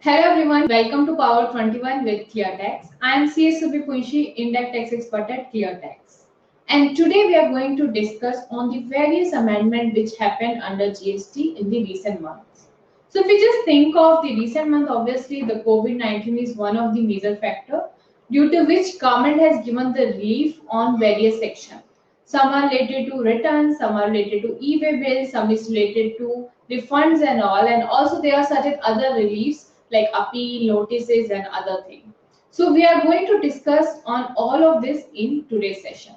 Hello everyone, welcome to Power 21 with ClearTax. I am CS Subhipunshi, Indirect Tax Expert at ClearTax. And today we are going to discuss on the various amendments which happened under GST in the recent months. So if we just think of the recent month, obviously the COVID-19 is one of the major factor due to which government has given the relief on various sections. Some are related to returns, some are related to e-way bills, some is related to refunds and all, and also there are certain other reliefs like appeal, notices, and other things. So we are going to discuss on all of this in today's session.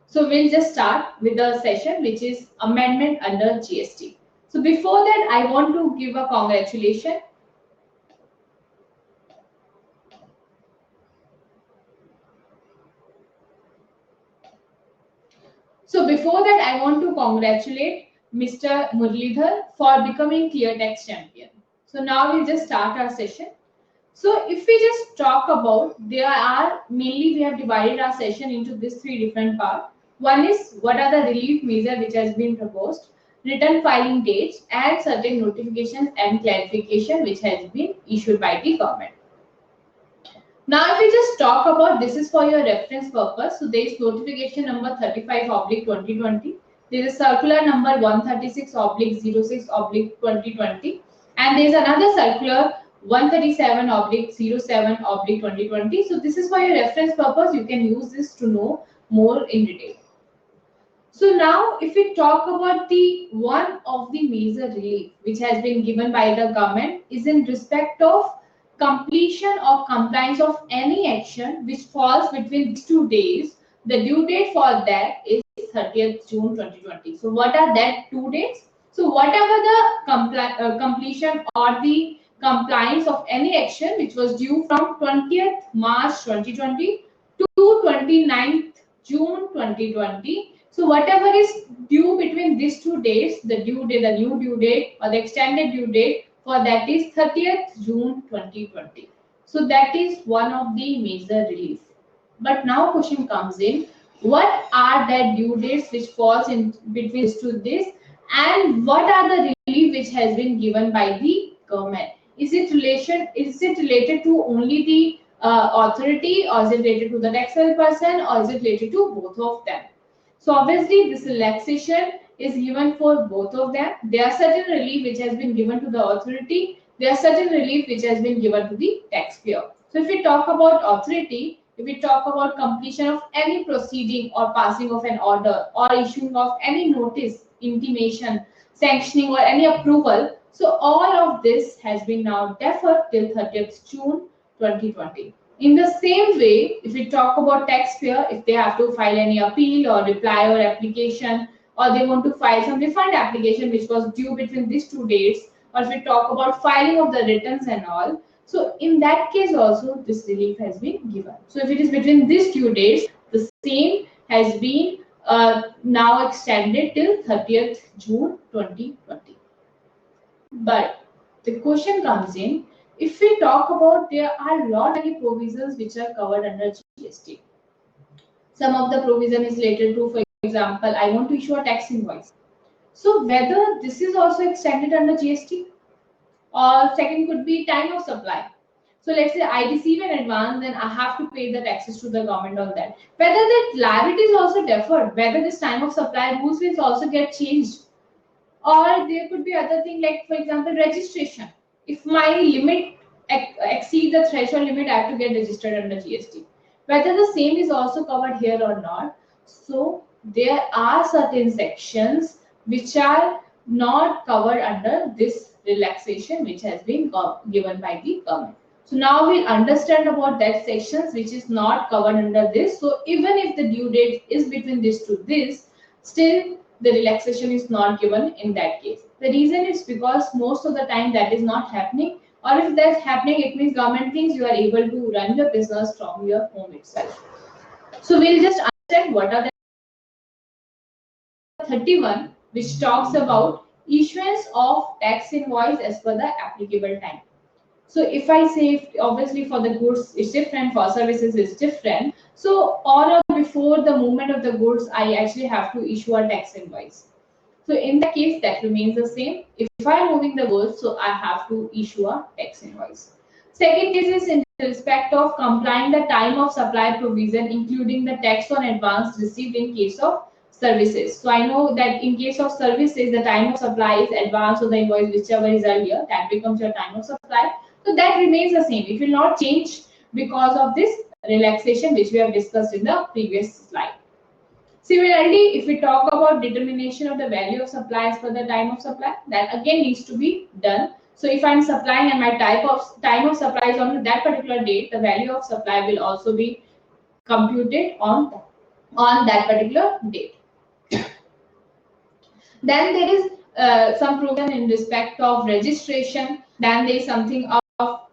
So we'll just start with the session which is amendment under GST. So before that, I want to give a congratulation. So before that, I want to congratulate Mr. Murlidhar for becoming ClearTax champion. So now we'll just start our session. So if we just talk about, there are mainly we have divided our session into these three different parts. One is what are the relief measures which has been proposed, return filing dates, and certain notifications and clarification which has been issued by the government. Now, if we just talk about this is for your reference purpose. So there is notification number 35 oblique 2020. There is circular number 136 oblique 06 oblique 2020. And there is another circular 137 oblique 07 oblique 2020. So this is for your reference purpose. You can use this to know more in detail. So now if we talk about the one of the major relief which has been given by the government is in respect of completion or compliance of any action which falls between these 2 days. The due date for that is 30th June 2020. So what are that 2 dates? So whatever the completion or the compliance of any action which was due from 20th March 2020 to 29th June 2020. So whatever is due between these 2 days, the due date, the new due date or the extended due date for that is 30th June 2020. So that is one of the major relief. But now question comes in, what are the due dates which falls in between these 2 days and what are the relief which has been given by the government? Is it related to only the authority or is it related to the taxable person or is it related to both of them? So obviously this relaxation is given for both of them. There are certain relief which has been given to the authority. There are certain relief which has been given to the taxpayer. So if we talk about authority, if we talk about completion of any proceeding or passing of an order or issuing of any notice, intimation, sanctioning or any approval, so all of this has been now deferred till 30th June 2020. In the same way, if we talk about taxpayer, if they have to file any appeal or reply or application, or they want to file some refund application which was due between these 2 dates, or if we talk about filing of the returns and all, so in that case also this relief has been given. So if it is between these 2 dates, the same has been now extended till 30th June 2020. But the question comes in, if we talk about there are a lot of provisions which are covered under GST. Some of the provision is related to, for example, I want to issue a tax invoice. So whether this is also extended under GST or second could be time of supply. So let's say I receive an advance, then I have to pay the taxes to the government on that. Whether that liability is also deferred, whether this time of supply rules will also get changed, or there could be other thing like, for example, registration. If my limit exceed the threshold limit, I have to get registered under GST. Whether the same is also covered here or not. So there are certain sections which are not covered under this relaxation which has been given by the government. So now we'll understand about that sections which is not covered under this. So even if the due date is between this to this, still the relaxation is not given in that case. The reason is because most of the time that is not happening, or if that's happening, it means government thinks you are able to run your business from your home itself. So we'll just understand what are the 31 which talks about issuance of tax invoice as per the applicable time. So if I say obviously for the goods it's different, for services it's different. So on or before the movement of the goods, I actually have to issue a tax invoice. So in that case, that remains the same. If I am moving the goods, so I have to issue a tax invoice. Second case is in respect of complying the time of supply provision, including the tax on advance received in case of services. So I know that in case of services, the time of supply is advance or the invoice, whichever is earlier, that becomes your time of supply. So that remains the same. It will not change because of this relaxation which we have discussed in the previous slide. Similarly, if we talk about determination of the value of supply as per the time of supply, that again needs to be done. So if I'm supplying and my time of supply is on that particular date, the value of supply will also be computed on that particular date. Then there is some provision in respect of registration. Then there is something of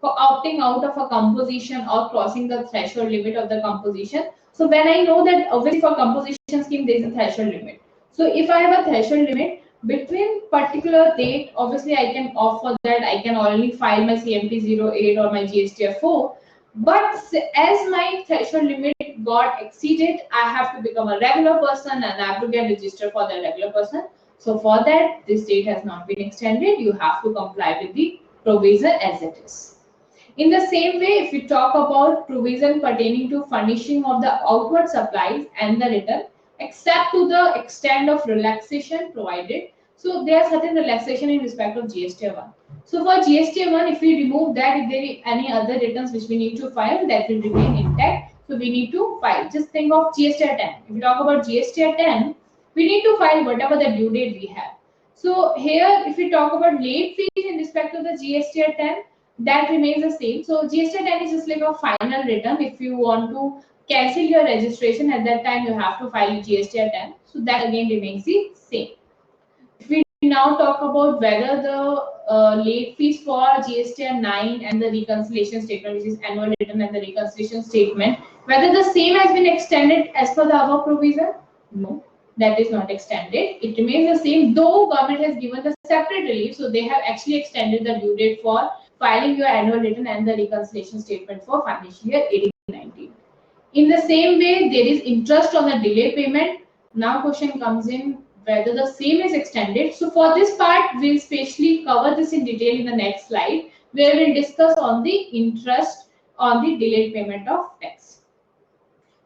opting out of a composition or crossing the threshold limit of the composition. So when I know that obviously for composition scheme there is a threshold limit. So if I have a threshold limit between particular date, obviously I can opt for that. I can only file my CMP 08 or my GSTR 4. But as my threshold limit got exceeded, I have to become a regular person and I have to get registered for the regular person. So for that, this date has not been extended. You have to comply with the provision as it is. In the same way, if we talk about provision pertaining to furnishing of the outward supplies and the return, except to the extent of relaxation provided. So there are certain relaxation in respect of GST 1. So for GST 1, if we remove that, if there is any other returns which we need to file, that will remain intact. So we need to file. Just think of GST 10. If we talk about GST 10, we need to file whatever the due date we have. So here, if we talk about late fees in respect to the GST 10, that remains the same. So GST 10 is just like a final return. If you want to cancel your registration at that time, you have to file GST 10. So that again remains the same. If we now talk about whether the late fees for GST 9 and the reconciliation statement, which is annual return and the reconciliation statement, whether the same has been extended as per the above provision? No, that is not extended. It remains the same, though government has given the separate relief. So they have actually extended the due date for filing your annual return and the reconciliation statement for financial year 18-19. In the same way, there is interest on the delay payment. Now question comes in whether the same is extended. So for this part, we'll specially cover this in detail in the next slide, where we'll discuss on the interest on the delayed payment of tax.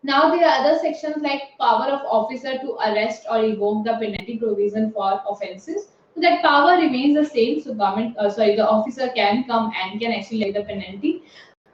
Now there are other sections like power of officer to arrest or revoke the penalty provision for offences. So that power remains the same. So the officer can come and can actually levy the penalty.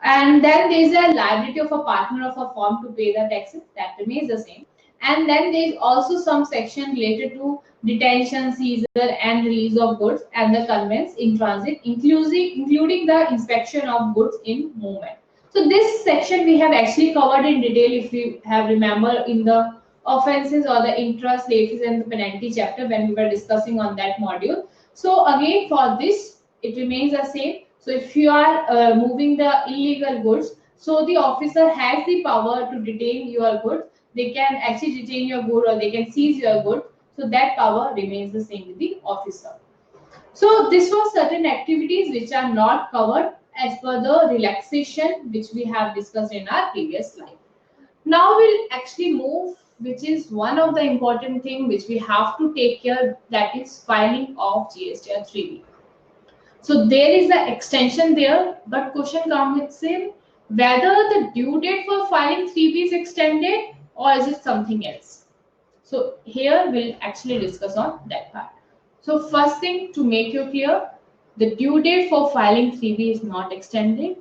And then there is a liability of a partner of a firm to pay the taxes. That remains the same. And then there is also some section related to detention, seizure, and release of goods and the conveyance in transit, including the inspection of goods in movement. So this section we have actually covered in detail, if you have remember, in the offences or the interest, late fees and the penalty chapter when we were discussing on that module. So again, for this, it remains the same. So if you are moving the illegal goods, so the officer has the power to detain your goods. They can actually detain your good or they can seize your good. So that power remains the same with the officer. So this was certain activities which are not covered as per the relaxation which we have discussed in our previous slide. Now we'll actually move, which is one of the important thing which we have to take care, that is filing of GSTR 3B. So there is the extension there, but question comes in whether the due date for filing 3B is extended or is it something else. So here we'll actually discuss on that part. So first thing to make you clear, the due date for filing 3B is not extended.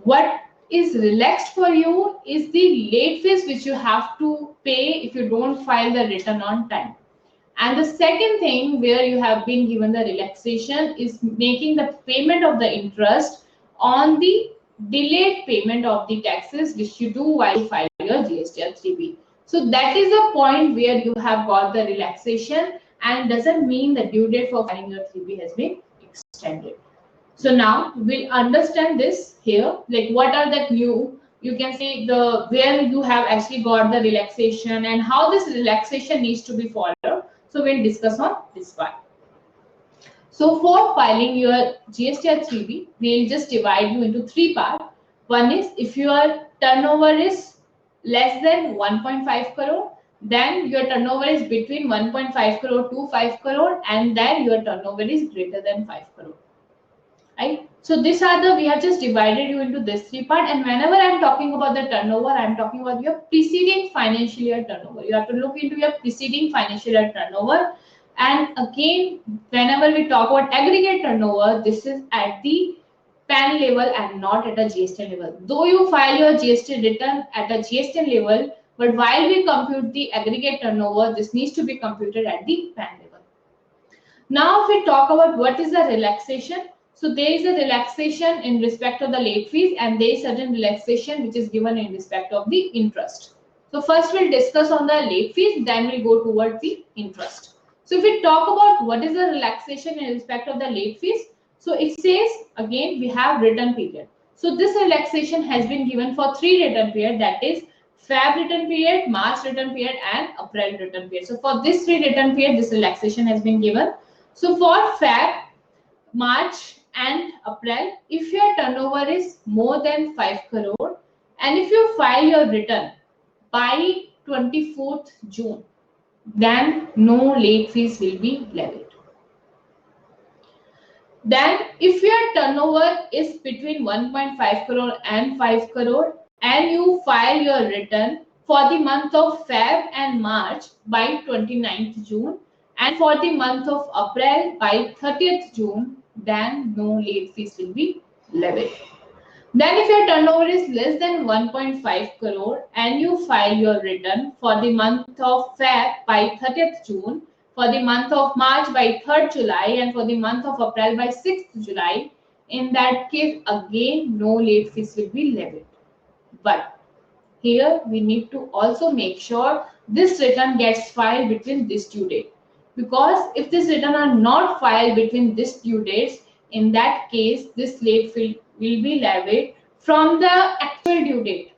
What is relaxed for you is the late fees which you have to pay if you don't file the return on time. And the second thing where you have been given the relaxation is making the payment of the interest on the delayed payment of the taxes which you do while you file your GSTR 3B. So that is the point where you have got the relaxation, and doesn't mean the due date for filing your 3B has been extended. So now we'll understand this here, like what are the new, you can say the where you have actually got the relaxation and how this relaxation needs to be followed. So we'll discuss on this part. So for filing your GSTR 3B, we'll just divide you into three parts. One is if your turnover is less than 1.5 crore, then your turnover is between 1.5 crore to 5 crore, and then your turnover is greater than 5 crore. right? So these are the, we have just divided you into this three part, and whenever I'm talking about the turnover, I'm talking about your preceding financial year turnover. You have to look into your preceding financial year turnover. And again, whenever we talk about aggregate turnover, this is at the PAN level and not at a GST level. Though you file your GST return at a GST level, but while we compute the aggregate turnover, this needs to be computed at the PAN level. Now, if we talk about what is the relaxation, so there is a relaxation in respect of the late fees, and there is certain relaxation which is given in respect of the interest. So first we'll discuss on the late fees, then we'll go towards the interest. So if we talk about what is the relaxation in respect of the late fees, so it says again we have return period. So this relaxation has been given for three return period, that is Feb return period, March return period, and April return period. So for this three return period, this relaxation has been given. So for Feb, March and April, if your turnover is more than 5 crore and if you file your return by 24th June, then no late fees will be levied. Then if your turnover is between 1.5 crore and 5 crore and you file your return for the month of Feb and March by 29th June, and for the month of April by 30th June, then no late fees will be levied. Then if your turnover is less than 1.5 crore and you file your return for the month of Feb by 30th June, for the month of March by 3rd July, and for the month of April by 6th July, in that case again no late fees will be levied. But here we need to also make sure this return gets filed between this due date, because if this return are not filed between this due dates, in that case this late fee will be levied from the actual due date.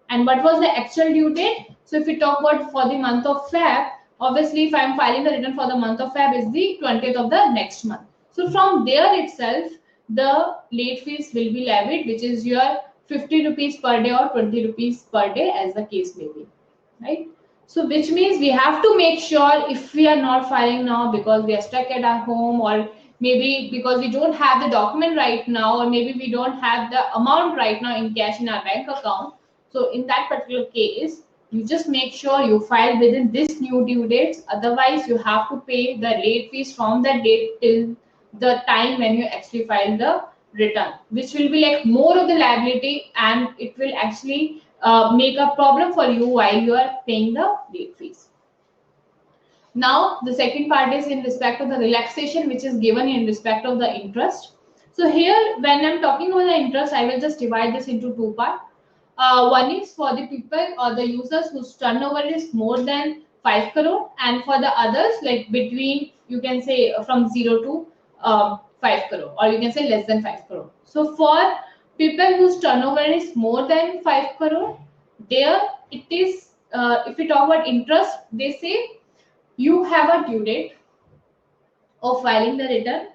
And what was the actual due date? So if we talk about for the month of Feb, obviously if I am filing the return for the month of Feb is the 20th of the next month. So from there itself, the late fees will be levied, which is your 50 rupees per day or 20 rupees per day as the case may be, right? So which means we have to make sure if we are not filing now because we are stuck at our home, or maybe because we don't have the document right now, or maybe we don't have the amount right now in cash in our bank account. So in that particular case, you just make sure you file within this new due dates. Otherwise, you have to pay the late fees from that date till the time when you actually file the return, which will be like more of the liability, and it will actually make a problem for you while you are paying the late fees. Now, the second part is in respect of the relaxation, which is given in respect of the interest. So here, when I'm talking about the interest, I will just divide this into two parts. One is for the people or the users whose turnover is more than 5 crore, and for the others, like between, you can say from 0 to 5 crore, or you can say less than 5 crore. So for people whose turnover is more than 5 crore, there it is, if we talk about interest, they say you have a due date of filing the return.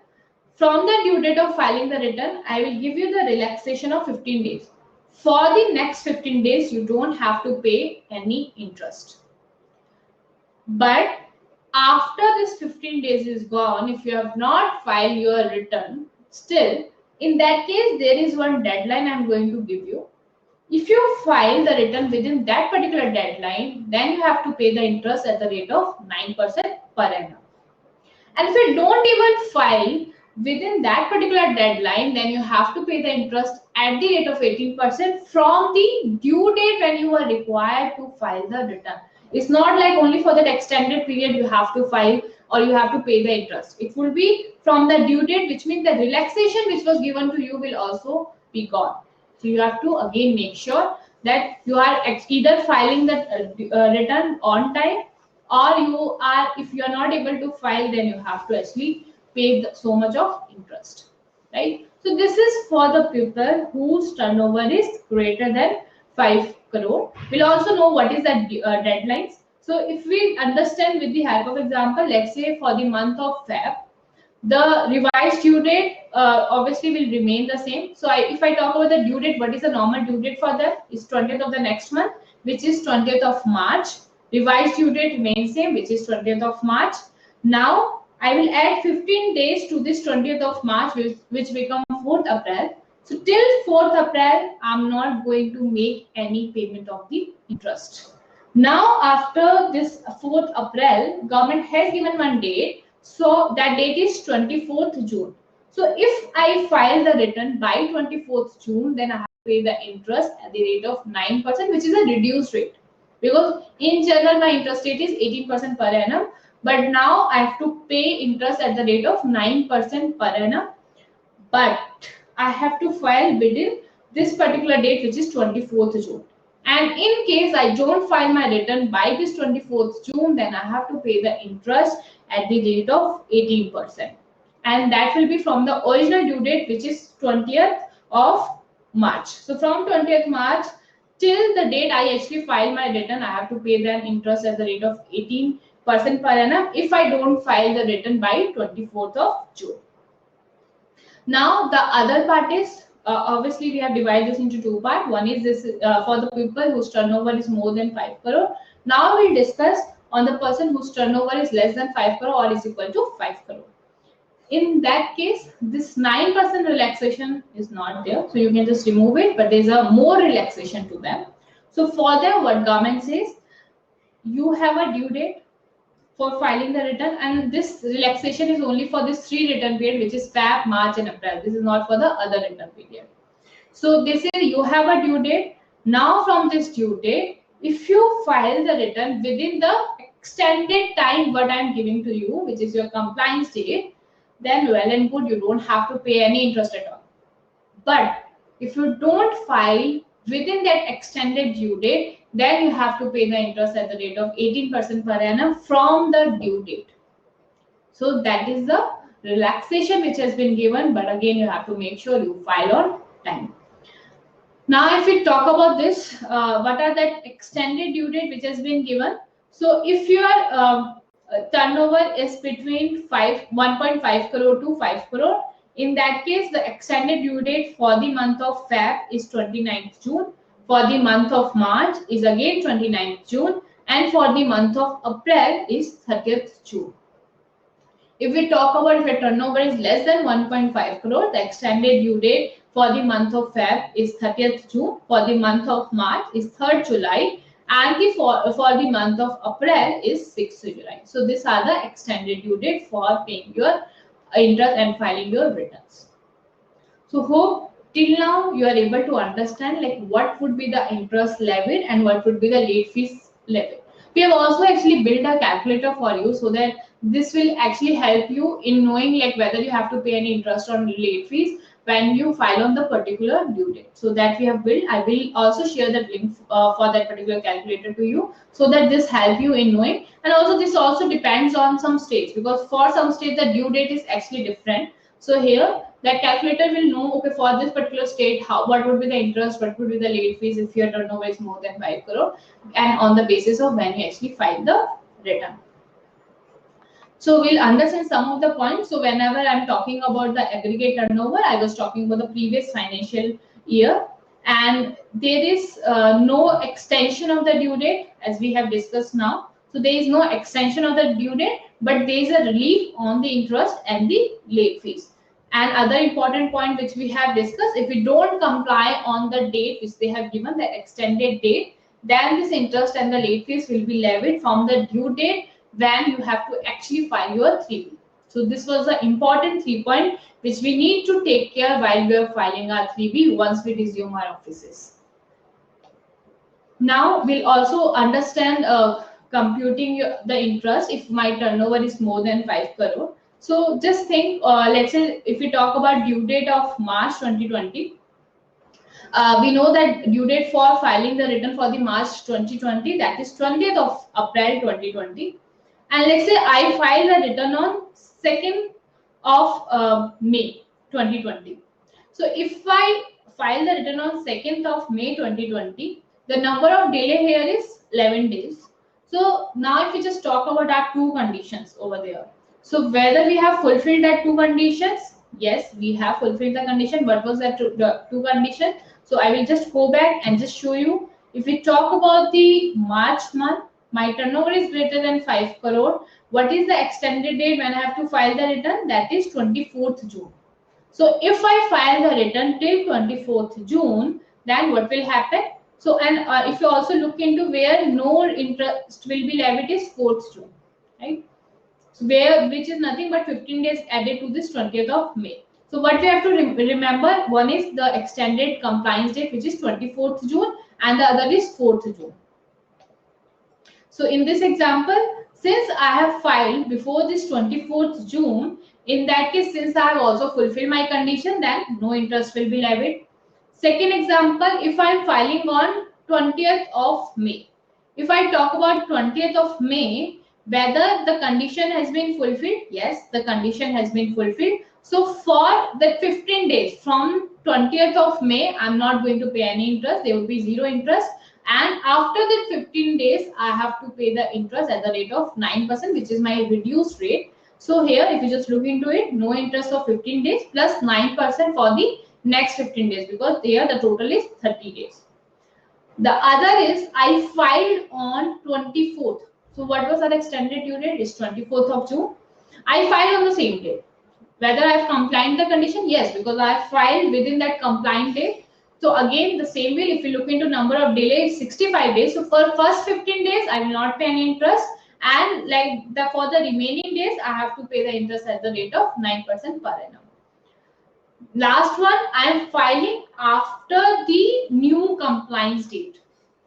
From the due date of filing the return, I will give you the relaxation of 15 days. For the next 15 days, you don't have to pay any interest. But after this 15 days is gone, if you have not filed your return, still, in that case, there is one deadline I'm going to give you. If you file the return within that particular deadline, then you have to pay the interest at the rate of 9% per annum. And if you don't even file within that particular deadline, then you have to pay the interest at the rate of 18% from the due date when you are required to file the return. It's not like only for that extended period you have to file or you have to pay the interest. It will be from the due date, which means the relaxation which was given to you will also be gone. So you have to again make sure that you are either filing the return on time, or you are, if you are not able to file, then you have to actually pay so much of interest, right? So this is for the people whose turnover is greater than 5 crore. We'll also know what is the deadlines. So if we understand with the help of example, let's say for the month of Feb, the revised due date obviously will remain the same. So if I talk about the due date, what is the normal due date for them is 20th of the next month, which is 20th of March. Revised due date remains same, which is 20th of March. Now I will add 15 days to this 20th of March, which become 4th April. So till 4th April, I'm not going to make any payment of the interest. Now after this 4th April, government has given one date. So that date is 24th June. So if I file the return by 24th June, then I have to pay the interest at the rate of 9%, which is a reduced rate. Because in general, my interest rate is 18% per annum. But now I have to pay interest at the rate of 9% per annum. But I have to file within this particular date, which is 24th June. And in case I don't file my return by this 24th June, then I have to pay the interest at the rate of 18%. And that will be from the original due date, which is 20th of March. So from 20th March till the date I actually file my return, I have to pay the interest at the rate of 18% per annum if I don't file the return by 24th of June. Now the other part is obviously we have divided this into two parts. One is this for the people whose turnover is more than 5 crore. Now we'll discuss on the person whose turnover is less than 5 crore or is equal to 5 crore. In that case, this 9% relaxation is not there, so you can just remove it, but there's a more relaxation to them. So for them, what government says, you have a due date for filing the return, and this relaxation is only for this 3 return period, which is Feb, March and April. This is not for the other return period. So they say you have a due date. Now from this due date, if you file the return within the extended time what I am giving to you, which is your compliance date, then well and good, you don't have to pay any interest at all. But if you don't file within that extended due date, then you have to pay the interest at the rate of 18% per annum from the due date. So that is the relaxation which has been given, but again you have to make sure you file on time. Now if we talk about this, what are that extended due date which has been given? So if your turnover is between 1.5 crore to 5 crore, in that case the extended due date for the month of Feb is 29th June, for the month of March is again 29th June, and for the month of April is 30th June. If we talk about if a turnover is less than 1.5 crore, the extended due date for the month of Feb is 30th June, for the month of March is 3rd July, and for the month of April is 6th July. So these are the extended due date for paying your interest and filing your returns. So hope till now you are able to understand like what would be the interest levied and what would be the late fees levied. We have also actually built a calculator for you so that this will actually help you in knowing like whether you have to pay any interest on late fees when you file on the particular due date. So that we have built. I will also share the link for that particular calculator to you so that this help you in knowing. And also this also depends on some states, because for some states the due date is actually different. So here that calculator will know, okay, for this particular state, what would be the interest, what would be the late fees if your turnover is more than 5 crore, and on the basis of when you actually file the return. So we'll understand some of the points. So whenever I'm talking about the aggregate turnover, I was talking about the previous financial year, and there is no extension of the due date as we have discussed now. So there is no extension of the due date, but there is a relief on the interest and the late fees. And other important point which we have discussed, if we don't comply on the date which they have given, the extended date, then this interest and the late fees will be levied from the due date when you have to actually file your 3B. So this was the important 3 point which we need to take care while we are filing our 3B once we resume our offices. Now we'll also understand computing the interest if my turnover is more than 5 crore. So just think, let's say if we talk about due date of March 2020, we know that due date for filing the return for the March 2020, that is 20th of April 2020. And let's say I file the return on 2nd of May 2020. So if I file the return on 2nd of May 2020, the number of delay here is 11 days. So now if we just talk about our 2 conditions over there. So whether we have fulfilled that 2 conditions, yes, we have fulfilled the condition. What was that 2 condition? So I will just go back and just show you. If we talk about the March month, my turnover is greater than 5 crore. What is the extended date when I have to file the return? That is 24th June. So if I file the return till 24th June, then what will happen? So, and if you also look into where no interest will be levied is 4th June, right? So where, which is nothing but 15 days added to this 20th of May. So what we have to remember, one is the extended compliance date, which is 24th June, and the other is 4th June. So in this example, since I have filed before this 24th June, in that case, since I have also fulfilled my condition, then no interest will be levied. Second example, if I am filing on 20th of May. If I talk about 20th of May, whether the condition has been fulfilled, yes, the condition has been fulfilled. So for the 15 days from 20th of May, I'm not going to pay any interest. There will be zero interest. And after the 15 days, I have to pay the interest at the rate of 9%, which is my reduced rate. So here, if you just look into it, no interest of 15 days plus 9% for the next 15 days, because here the total is 30 days. The other is I filed on 24th. So what was our extended due date? Is 24th of June. I filed on the same day. Whether I have complied the condition? Yes, because I have filed within that compliant date. So again, the same way, if you look into number of delays, 65 days. So for first 15 days, I will not pay any interest. And like for the remaining days, I have to pay the interest at the rate of 9% per annum. Last one, I am filing after the new compliance date.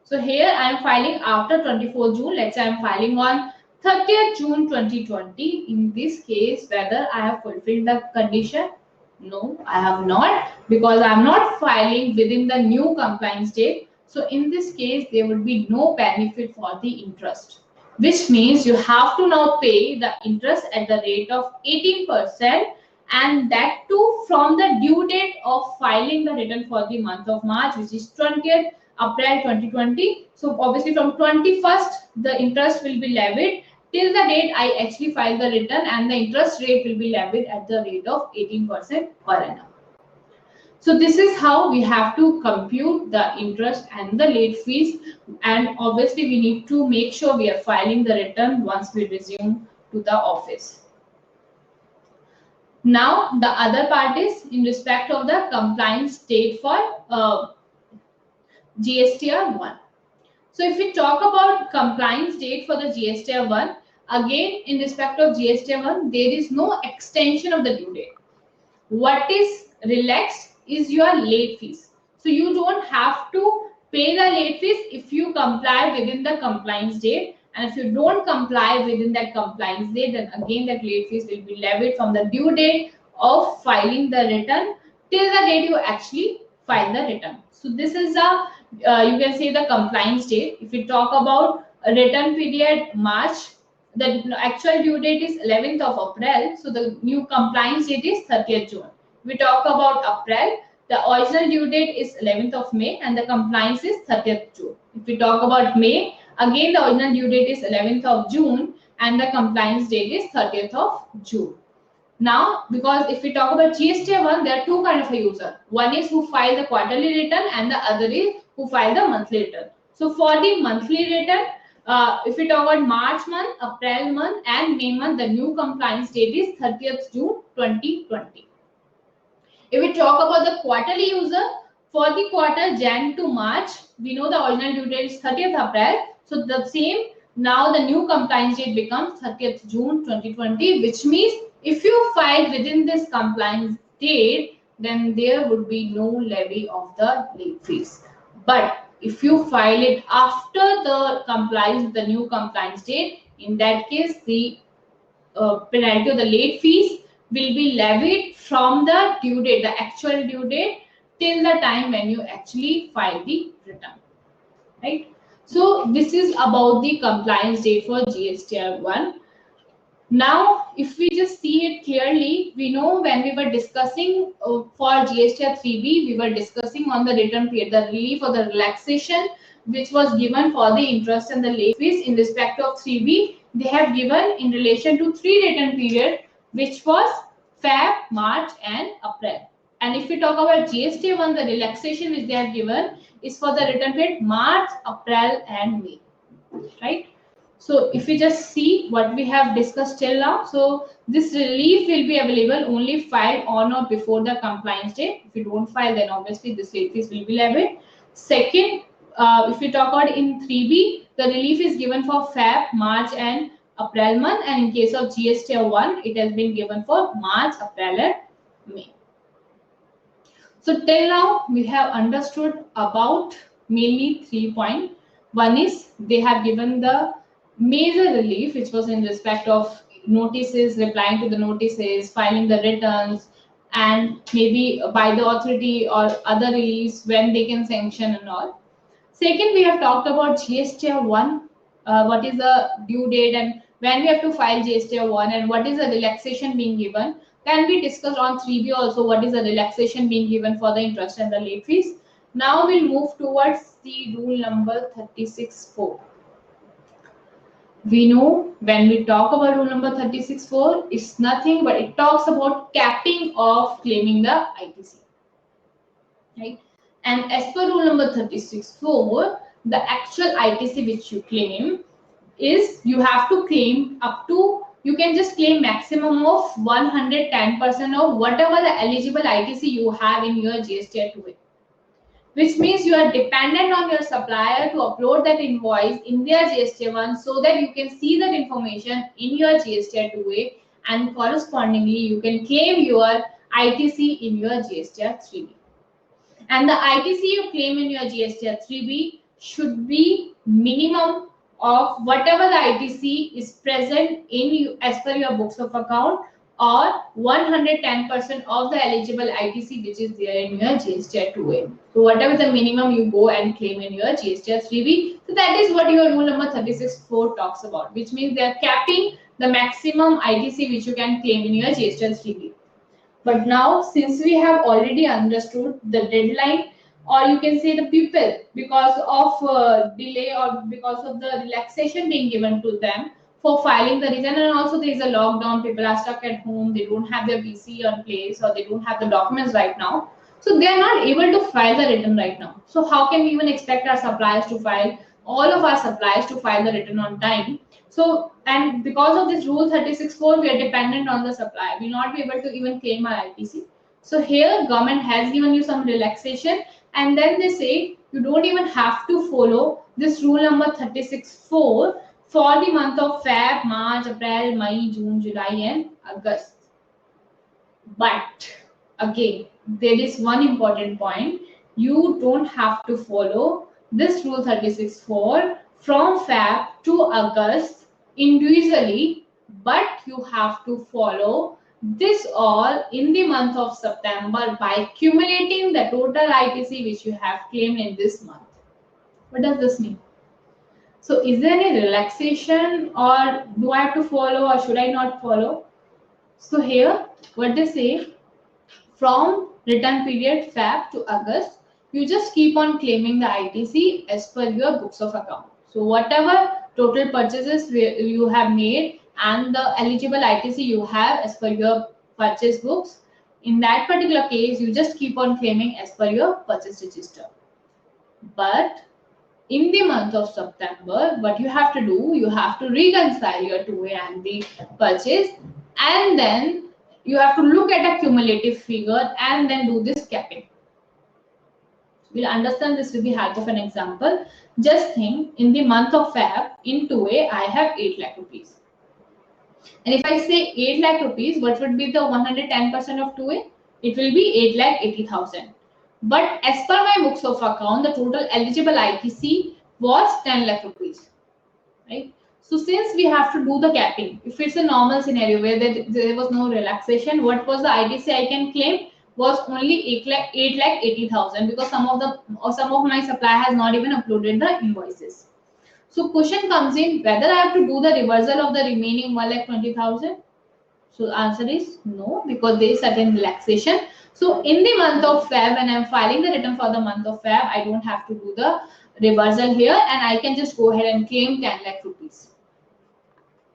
So here I am filing after 24 June. Let's say I am filing on 30th June 2020. In this case, whether I have fulfilled the condition? No, I have not, because I am not filing within the new compliance date. So in this case, there will be no benefit for the interest, which means you have to now pay the interest at the rate of 18%, and that too from the due date of filing the return for the month of March, which is 20th April 2020. So obviously from 21st, the interest will be levied till the date I actually file the return, and the interest rate will be levied at the rate of 18% per annum. So this is how we have to compute the interest and the late fees, and obviously we need to make sure we are filing the return once we resume to the office. Now the other part is in respect of the compliance date for GSTR 1. So if we talk about compliance date for the GSTR 1, again in respect of GSTR 1, there is no extension of the due date. What is relaxed is your late fees. So you don't have to pay the late fees if you comply within the compliance date, and if you don't comply within that compliance date, then again that late fees will be levied from the due date of filing the return till the date you actually file the return. So this is the you can say the compliance date. If we talk about a return period March, the actual due date is 11th of April, so the new compliance date is 30th June. We talk about April, the original due date is 11th of May and the compliance is 30th June. If we talk about May, again the original due date is 11th of June and the compliance date is 30th of June. Now, because if we talk about GSTR 1, there are two kinds of a user. One is who file the quarterly return and the other is who file the monthly return. So for the monthly return, if we talk about March month, April month and May month, the new compliance date is 30th June 2020. If we talk about the quarterly user, for the quarter Jan to March, we know the original due date is 30th April. So the same, now the new compliance date becomes 30th June 2020, which means if you file within this compliance date, then there would be no levy of the late fees. But if you file it after the compliance with the new compliance date, in that case, the penalty of the late fees will be levied from the due date, the actual due date, till the time when you actually file the return, right? So this is about the compliance date for GSTR 1. Now, if we just see it clearly, we know when we were discussing for GSTR 3B, we were discussing on the return period, the relief or the relaxation which was given for the interest and the late fees in respect of 3B. They have given in relation to 3 return period, which was Feb, March and April. And if we talk about GSTR 1, the relaxation which they have given is for the return period March, April and May, right? So if we just see what we have discussed till now, so this relief will be available only filed on or before the compliance date. If you don't file, then obviously this late fees will be levied. Second, if we talk about in 3B, the relief is given for Feb, March and April month, and in case of GS Tier 1, it has been given for March, April and May. So till now, we have understood about mainly 3 points. One is they have given the major relief, which was in respect of notices, replying to the notices, filing the returns, and maybe by the authority or other reliefs when they can sanction and all. Second, we have talked about GSTR 1, what is the due date and when we have to file GSTR 1 and what is the relaxation being given. Can be discussed on 3B also, what is the relaxation being given for the interest and the late fees. Now we'll move towards the rule number 36.4. We know when we talk about rule number 36.4, it's nothing but it talks about capping of claiming the ITC. Right? And as per rule number 36.4, the actual ITC which you claim is you have to claim up to, you can just claim maximum of 110% of whatever the eligible ITC you have in your GSTR 2A. Which means you are dependent on your supplier to upload that invoice in their GSTR 1 so that you can see that information in your GSTR 2A and correspondingly you can claim your ITC in your GSTR 3B. And the ITC you claim in your GSTR 3B should be minimum of whatever the ITC is present in you as per your books of account or 110% of the eligible ITC which is there in your GSTR 2A. So whatever the minimum you go and claim in your GSTR 3B, so that is what your rule number 36.4 talks about, which means they are capping the maximum ITC which you can claim in your GSTR 3B. But now, since we have already understood the deadline, or you can say the people, because of delay or because of the relaxation being given to them for filing the return, and also there is a lockdown, people are stuck at home, they don't have their PC on place, or they don't have the documents right now. So they are not able to file the return right now. So how can we even expect our suppliers to file, all of our suppliers to file the return on time? So, and because of this rule 36.4, we are dependent on the supply. We will not be able to even claim our ITC. So here government has given you some relaxation and then they say you don't even have to follow this rule number 36.4 for the month of Feb, March, April, May, June, July and August. But again, there is one important point. You don't have to follow this rule 36.4 from Feb to August individually, but you have to follow this all in the month of September by accumulating the total ITC which you have claimed in this month. What does this mean? So is there any relaxation or do I have to follow or should I not follow? So here what they say, from return period Feb to August, you just keep on claiming the ITC as per your books of account. So whatever total purchases you have made and the eligible ITC you have as per your purchase books, in that particular case, you just keep on claiming as per your purchase register. But in the month of September, what you have to do, you have to reconcile your 2A and the purchase, and then you have to look at a cumulative figure and then do this capping. We'll understand this with the help of an example. Just think, in the month of Feb, in 2A, I have 8 lakh rupees. And if I say 8 lakh rupees, what would be the 110% of 2A? It will be 8,80,000. But as per my books of account, the total eligible ITC was 10 lakh rupees. Right? So since we have to do the capping, if it's a normal scenario where there was no relaxation, what was the ITC I can claim? Was only 8,80,000 because some of my supply has not even uploaded the invoices. So question comes in whether I have to do the reversal of the remaining 1,20,000. So the answer is no, because there is certain relaxation. So in the month of Feb, when I am filing the return for the month of Feb, I don't have to do the reversal here and I can just go ahead and claim 10 lakh rupees.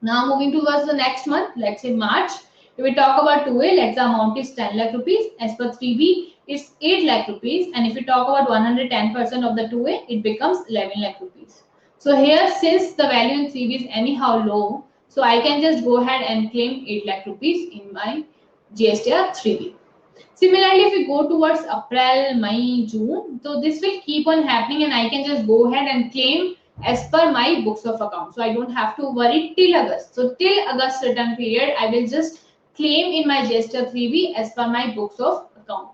Now moving towards the next month, let's say March. If we talk about 2A, let's the amount is 10 lakh rupees. As per 3B, it's 8 lakh rupees. And if we talk about 110% of the 2A, it becomes 11 lakh rupees. So here, since the value in 3B is anyhow low, so I can just go ahead and claim 8 lakh rupees in my GSTR 3B. Similarly, if we go towards April, May, June, so this will keep on happening and I can just go ahead and claim as per my books of account. So I don't have to worry till August. So till August return period, I will just claim in my GSTR 3B as per my books of account.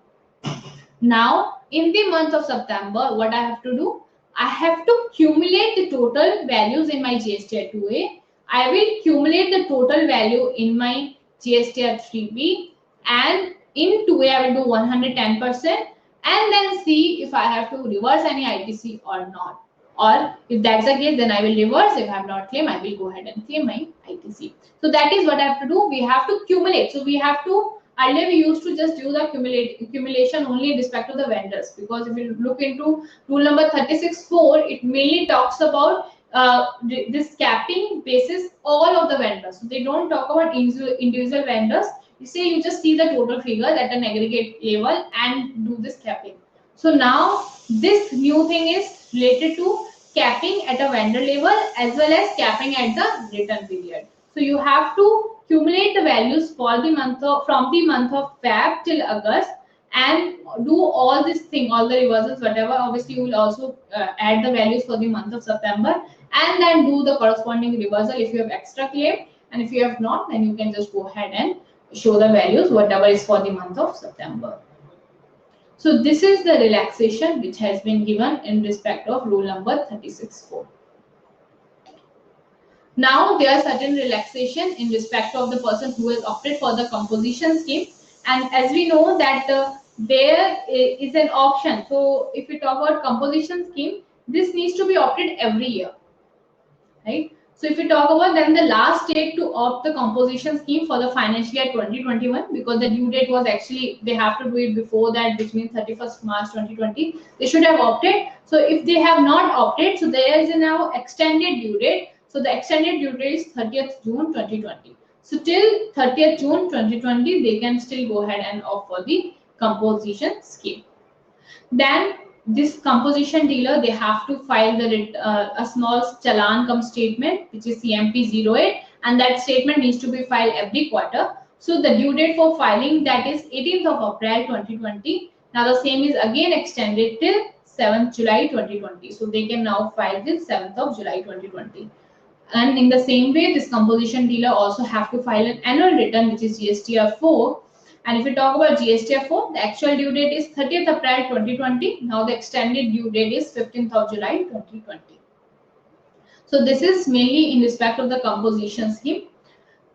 Now, in the month of September, what I have to do? I have to cumulate the total values in my GSTR 2A. I will cumulate the total value in my GSTR 3B, and in 2A I will do 110% and then see if I have to reverse any ITC or not. Or if that's the case, then I will reverse. If I have not claimed, I will go ahead and claim my ITC. So that is what I have to do. We have to cumulate. So we have to, earlier we used to just do the accumulation only in respect to the vendors, because if you look into rule number 36.4, it mainly talks about this capping basis all of the vendors. So they don't talk about individual vendors. You say you just see the total figure at an aggregate level and do this capping. So now this new thing is related to capping at a vendor level as well as capping at the return period. So you have to cumulate the values for the month of, from the month of Feb till August, and do all this thing, all the reversals, whatever. Obviously, you will also add the values for the month of September, and then do the corresponding reversal if you have extra claim, and if you have not, then you can just go ahead and show the values whatever is for the month of September. So this is the relaxation which has been given in respect of rule number 36.4. Now there are certain relaxation in respect of the person who has opted for the composition scheme, and as we know that there is an option. So if we talk about composition scheme, this needs to be opted every year, right? So if we talk about, then the last date to opt the composition scheme for the financial year 2021, because the due date was actually, they have to do it before that, which means 31st March 2020, they should have opted. So if they have not opted, so there is a now extended due date. So the extended due date is 30th June 2020. So till 30th June 2020, they can still go ahead and opt for the composition scheme. Then this composition dealer, they have to file the a small challan cum statement, which is CMP 08, and that statement needs to be filed every quarter. So the due date for filing, that is 18th of April 2020. Now the same is again extended till 7th July 2020. So they can now file till 7th of July 2020. And in the same way, this composition dealer also have to file an annual return, which is GSTR 4. And if we talk about GSTR 4, the actual due date is 30th April 2020. Now the extended due date is 15th of July 2020. So this is mainly in respect of the composition scheme.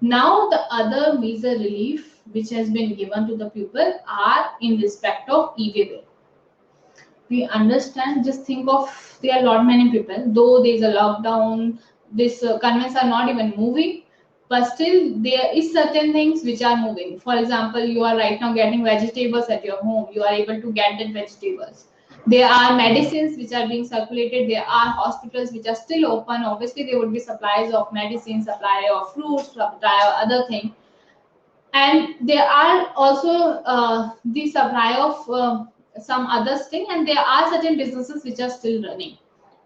Now the other major relief which has been given to the people are in respect of e-way bill. We understand, just think of, there are lot many people, though there is a lockdown, this conveyance are not even moving, but still there is certain things which are moving. For example, you are right now getting vegetables at your home, you are able to get that vegetables. There are medicines which are being circulated, there are hospitals which are still open. Obviously there would be supplies of medicine, supply of fruits, supply of other things, and there are also the supply of some other thing, and there are certain businesses which are still running,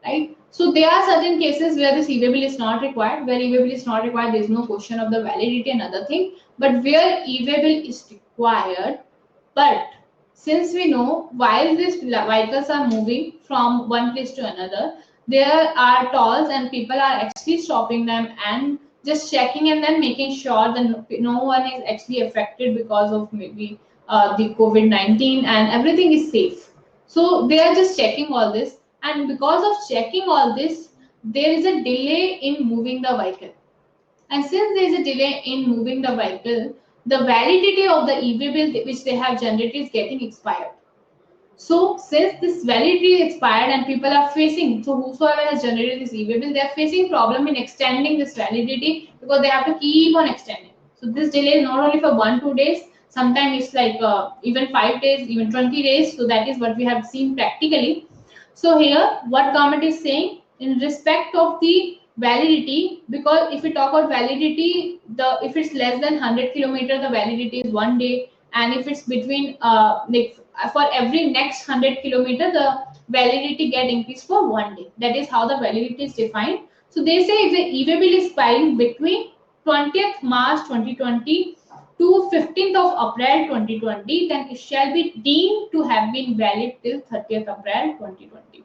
right? So there are certain cases where this e-way bill is not required. Where e-way bill is not required, there is no question of the validity and other thing. But where e-way bill is required, but since we know while these vehicles are moving from one place to another, there are tolls and people are actually stopping them and just checking and then making sure that no one is actually affected because of maybe the COVID-19 and everything is safe. So they are just checking all this, and because of checking all this, there is a delay in moving the vehicle. And since there is a delay in moving the vehicle, the validity of the e-way bill which they have generated is getting expired. So since this validity is expired and people are facing, so whosoever has generated this e-way bill, they are facing problem in extending this validity because they have to keep on extending. So this delay is not only for 1-2 days, sometimes it's like even 5 days, even 20 days. So that is what we have seen practically. So here, what government is saying in respect of the validity, because if we talk about validity, if it's less than 100 kilometer, the validity is 1 day, and if it's between for every next 100 kilometer, the validity get increased for 1 day. That is how the validity is defined. So they say if the e-way bill is expiring between 20th March 2020 to 15th of April 2020, then it shall be deemed to have been valid till 30th April 2020.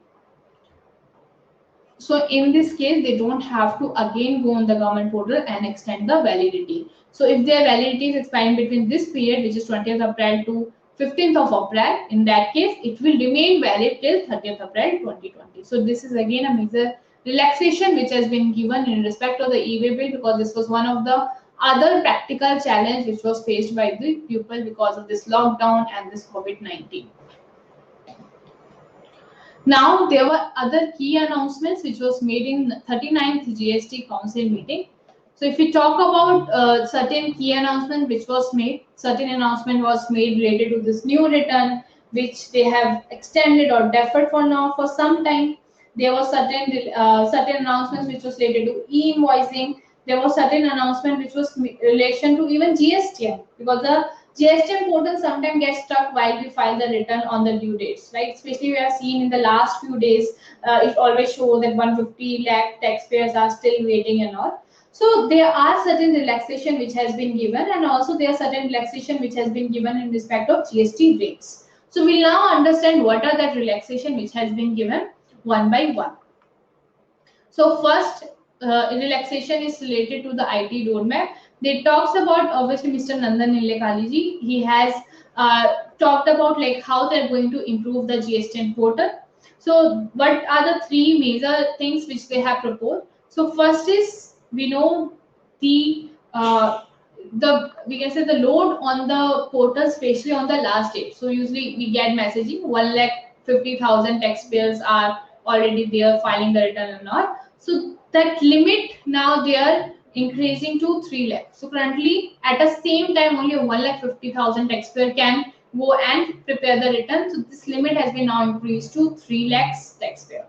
So in this case, they don't have to again go on the government portal and extend the validity. So if their validity is expiring between this period, which is 20th April to 15th of April, in that case, it will remain valid till 30th April 2020. So this is again a major relaxation which has been given in respect of the e-way bill, because this was one of the other practical challenge which was faced by the people because of this lockdown and this COVID-19. Now, there were other key announcements which was made in 39th GST Council meeting. So if we talk about certain key announcement which was made, certain announcement was made related to this new return, which they have extended or deferred for now for some time. There was certain announcements which was related to e-invoicing. There was certain announcement which was relation to even GSTN, because the GSTN portal sometimes gets stuck while we file the return on the due dates, right? Especially we have seen in the last few days, it always shows that 150 lakh taxpayers are still waiting and all. So there are certain relaxation which has been given, and also there are certain relaxation which has been given in respect of GST rates. So we'll now understand what are that relaxation which has been given one by one. So first relaxation is related to the IT roadmap. They talks about obviously Mr. Nandan Nilekani. He has talked about like how they're going to improve the GSTN portal. So what are the three major things which they have proposed? So first is, we know the we can say the load on the portal, especially on the last date. So usually we get messaging 1,50,000 taxpayers are already there filing the return or not. So that limit now they are increasing to 3 lakh. So currently at the same time only 1,50,000 taxpayer can go and prepare the return. So this limit has been now increased to 3 lakhs taxpayer.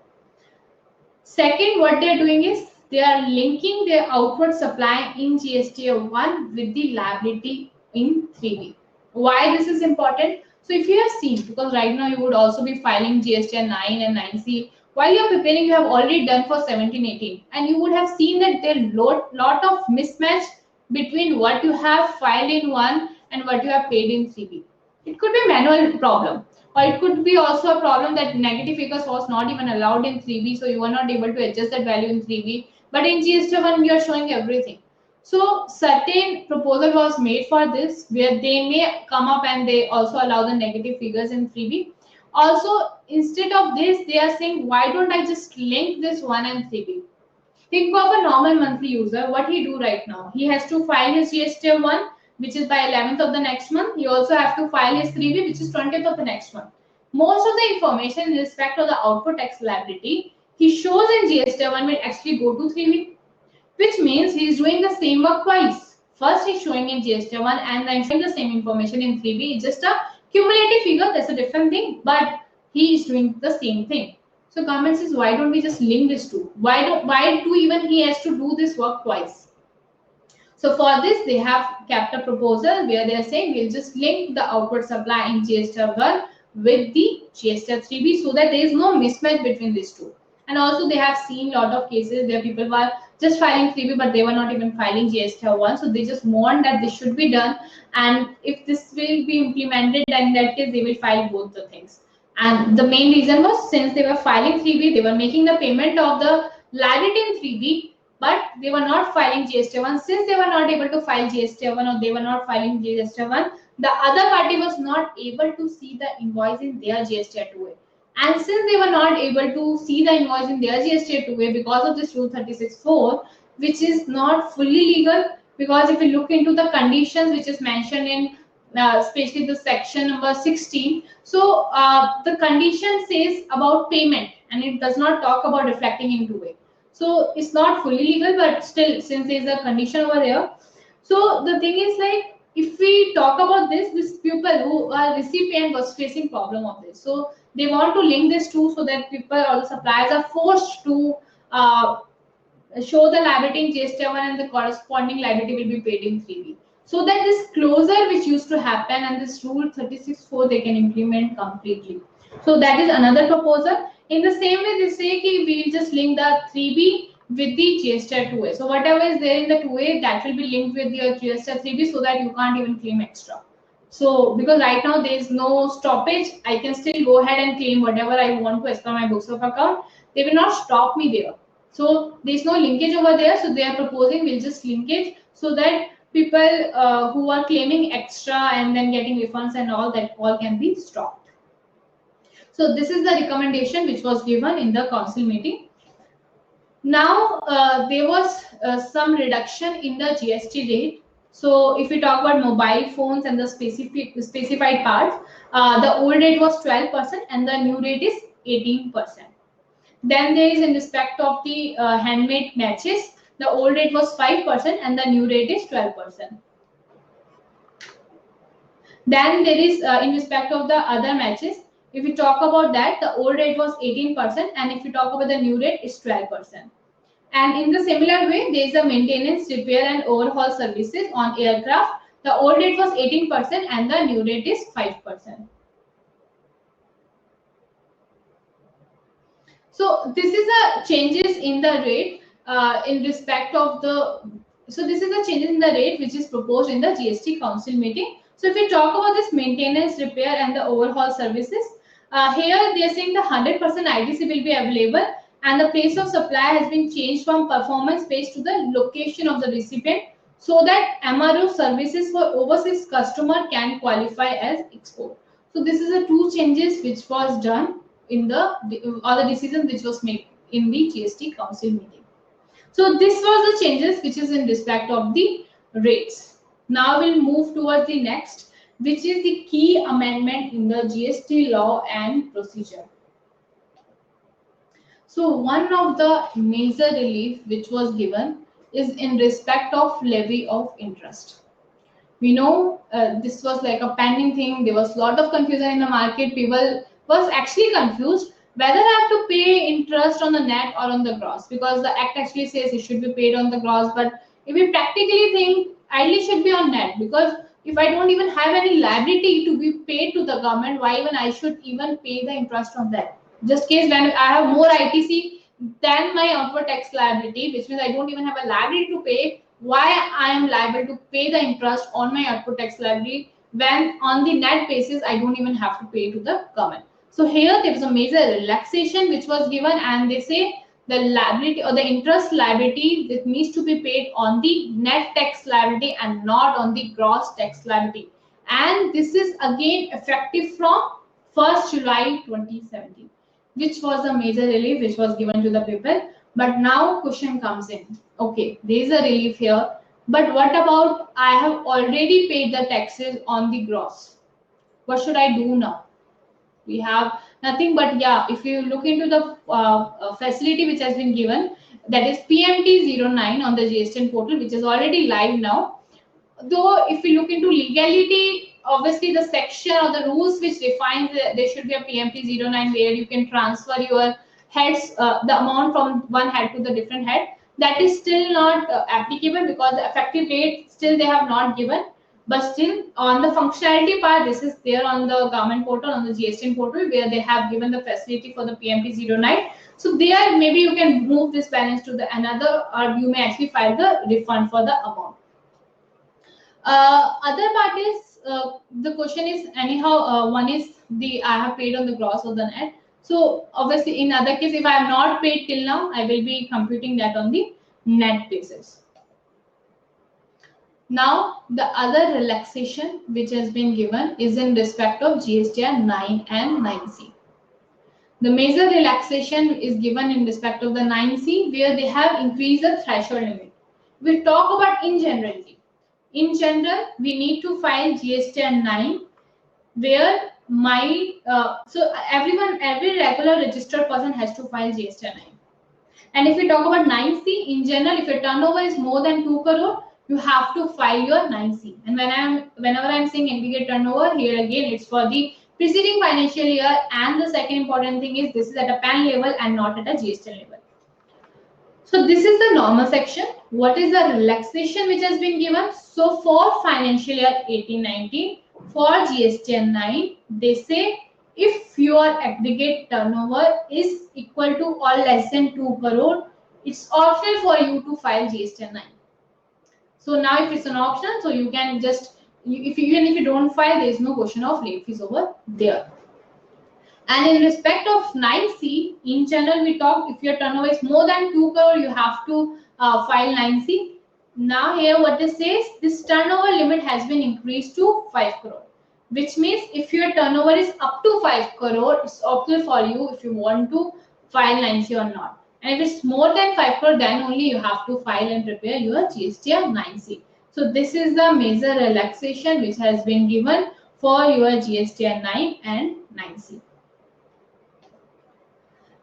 Second, what they are doing is they are linking their outward supply in GST1 with the liability in 3B. Why this is important? So if you have seen, because right now you would also be filing GST 9 and 9C, while you're preparing, you have already done for 17, 18, and you would have seen that there are lot of mismatch between what you have filed in 1 and what you have paid in 3B. It could be manual problem, or it could be also a problem that negative figures was not even allowed in 3B, so you are not able to adjust that value in 3B. But in GST1, we are showing everything. So certain proposal was made for this, where they may come up and they also allow the negative figures in 3B. Also, instead of this, they are saying, why don't I just link this 1 and 3B? Think of a normal monthly user. What he do right now? He has to file his GST1, which is by 11th of the next month. He also have to file his 3B, which is 20th of the next month. Most of the information in respect of the output tax liability he shows in GST1 will actually go to 3B, which means he is doing the same work twice. First he's showing in GST1 and then showing the same information in 3B. It's just a cumulative figure, that's a different thing, but he is doing the same thing. So government says, why don't we just link this two? Why do even he has to do this work twice? So for this, they have kept a proposal where they are saying we'll just link the outward supply in GST1 with the GST3B so that there is no mismatch between these two. And also they have seen a lot of cases where people were just filing 3B but they were not even filing GST1. So they just want that this should be done. And if this will be implemented, then in that case they will file both the things. And the main reason was, since they were filing 3B, they were making the payment of the liability in 3B, but they were not filing GST1. Since they were not able to file GST1 or they were not filing GST1, the other party was not able to see the invoice in their GST2A. And since they were not able to see the invoice in their GST2A because of this Rule 36(4), which is not fully legal, because if you look into the conditions which is mentioned in especially the section number 16, so the condition says about payment and it does not talk about reflecting in 2A. So it's not fully legal, but still, since there's a condition over there. So the thing is, like, if we talk about this people who are recipient was facing problem of this. So they want to link this to, so that people or the suppliers are forced to show the liability in GST1 and the corresponding liability will be paid in 3B. so that this closure which used to happen and this rule 36.4 they can implement completely. So that is another proposal. In the same way, they say that we'll just link the 3B with the GSTR 2A. So whatever is there in the 2A, that will be linked with your GSTR 3B, so that you can't even claim extra. So because right now there is no stoppage, I can still go ahead and claim whatever I want to as per my books of account. They will not stop me there. So there is no linkage over there. So they are proposing we'll just linkage so that people who are claiming extra and then getting refunds and all that all can be stopped. So this is the recommendation which was given in the council meeting. Now there was some reduction in the GST rate. So if we talk about mobile phones and the specified parts, the old rate was 12% and the new rate is 18%. Then there is in respect of the handmade matches, the old rate was 5% and the new rate is 12%. Then there is in respect of the other matches, if we talk about that, the old rate was 18% and if we talk about the new rate, it's 12%. And in the similar way, there is a maintenance, repair and overhaul services on aircraft. The old rate was 18% and the new rate is 5%. So this is the changes in the rate in respect of the. So this is the changes in the rate which is proposed in the GST Council meeting. So if we talk about this maintenance, repair and the overhaul services, here they are saying the 100% ITC will be available and the place of supply has been changed from performance based to the location of the recipient so that MRO services for overseas customer can qualify as export. So this is the two changes which was done in the or the decision which was made in the GST Council meeting. So this was the changes which is in respect of the rates. Now we'll move towards the next, which is the key amendment in the GST law and procedure. So one of the major relief which was given is in respect of levy of interest. We know this was like a pending thing. There was a lot of confusion in the market. People was actually confused whether I have to pay interest on the net or on the gross, because the act actually says it should be paid on the gross. But if we practically think, ideally should be on net, because if I don't even have any liability to be paid to the government, why even I should even pay the interest on that? Just case when I have more ITC than my outward tax liability, which means I don't even have a liability to pay, why I am liable to pay the interest on my output tax liability when on the net basis I don't even have to pay to the government. So here there was a major relaxation which was given, and they say the liability or the interest liability that needs to be paid on the net tax liability and not on the gross tax liability. And this is again effective from 1st July 2017, which was a major relief which was given to the people. But now question comes in. Okay, there is a relief here, but what about I have already paid the taxes on the gross? What should I do now? We have nothing but, yeah, if you look into the facility which has been given, that is PMT09 on the GST portal, which is already live now. Though if we look into legality, obviously the section or the rules which defines there should be a PMT09 where you can transfer your heads, the amount from one head to the different head. That is still not applicable because the effective date still they have not given. But still, on the functionality part, this is there on the government portal, on the GST portal, where they have given the facility for the PMT09. So there, maybe you can move this balance to the another, or you may actually file the refund for the amount. Other part is the question is anyhow. One is the I have paid on the gross or the net. So obviously, in other case, if I have not paid till now, I will be computing that on the net basis. Now, the other relaxation which has been given is in respect of GSTR 9 and 9C. The major relaxation is given in respect of the 9C, where they have increased the threshold limit. We'll talk about in generality. In general, we need to file GSTR 9, where every regular registered person has to file GSTR 9. And if we talk about 9C, in general, if your turnover is more than 2 crore, you have to file your 9C. And whenever I'm saying aggregate turnover, here again it's for the preceding financial year. And the second important thing is this is at a PAN level and not at a GST level. So this is the normal section. What is the relaxation which has been given? So for financial year 18-19, for GSTN 9, they say if your aggregate turnover is equal to or less than 2 crore, it's optional for you to file GSTN 9. So now if it's an option, so you can just, even if you don't file, there is no question of late fees over there. And in respect of 9C, in general, we talked if your turnover is more than 2 crore, you have to file 9C. Now here what this says, this turnover limit has been increased to 5 crore, which means if your turnover is up to 5 crore, it's optional for you if you want to file 9C or not. And if it's more than 5 crore, then only you have to file and prepare your GST 9C. So this is the major relaxation which has been given for your GST 9 and 9C.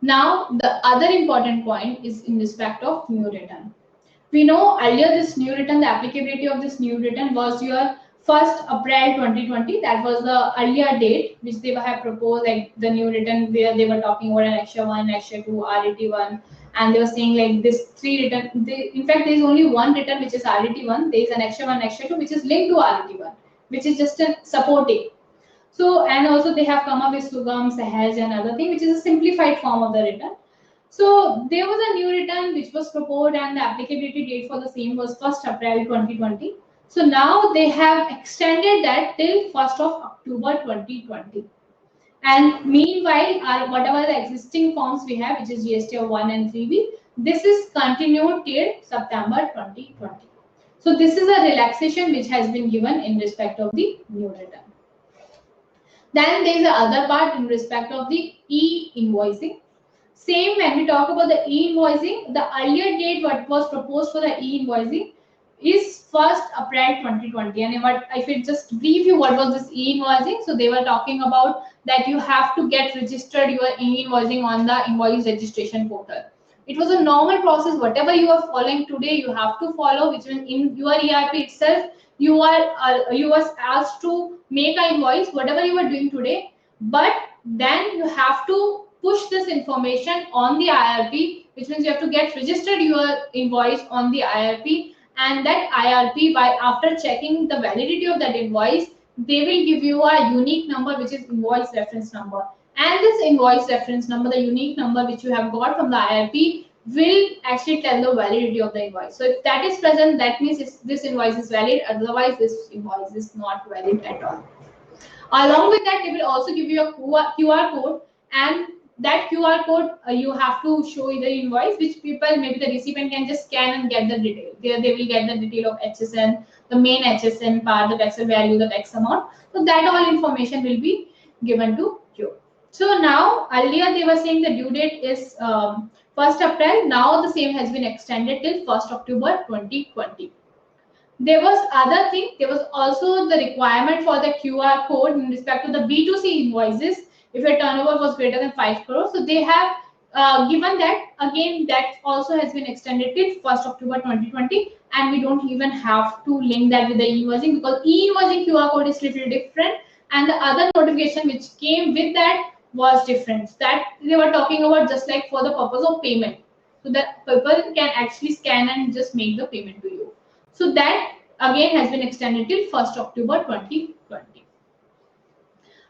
Now, the other important point is in respect of new return. We know earlier this new return, the applicability of this new return was your 1st April 2020. That was the earlier date which they have proposed, like the new return where they were talking about an extra 1, extra 2, RET1, and they were saying like this 3 return. In fact, there is only one return which is RET1. There is an extra 1, extra 2 which is linked to RET1, which is just a supporting. So, and also they have come up with Sugam, Sahaj and other thing, which is a simplified form of the return. So there was a new return which was proposed and the applicability date for the same was 1st April 2020. So now they have extended that till 1st of October 2020. And meanwhile, whatever the existing forms we have, which is GST 1 and 3B, this is continued till September 2020. So this is a relaxation which has been given in respect of the new return. Then there is the other part in respect of the e-invoicing. Same when we talk about the e-invoicing, the earlier date what was proposed for the e-invoicing is 1st April 2020. And if it just brief you what was this e-invoicing, so they were talking about that you have to get registered your e-invoicing on the invoice registration portal. It was a normal process. Whatever you are following today, you have to follow, which means in your ERP itself, you was asked to make an invoice, whatever you are doing today, but then you have to push this information on the IRP, which means you have to get registered your invoice on the IRP, and that IRP, by after checking the validity of that invoice, they will give you a unique number, which is invoice reference number. And this invoice reference number, the unique number which you have got from the IRP, will actually tell the validity of the invoice. So if that is present, that means this invoice is valid, otherwise this invoice is not valid at all. Along with that, they will also give you a QR code, and that QR code you have to show the invoice, which people, maybe the recipient, can just scan and get the detail. There they will get the detail of HSN, the main HSN part, the tax value, the tax amount. So that all information will be given to you. So now, earlier they were saying the due date is 1st April. Now the same has been extended till 1st October 2020. There was other thing. There was also the requirement for the QR code in respect to the B2C invoices. If your turnover was greater than 5 crores, so they have given that. Again, that also has been extended till 1st October 2020, and we don't even have to link that with the e-invoicing, because e-invoicing QR code is little different, and the other notification which came with that was different. That they were talking about just like for the purpose of payment, so that people can actually scan and just make the payment to you. So that again has been extended till 1st October 2020.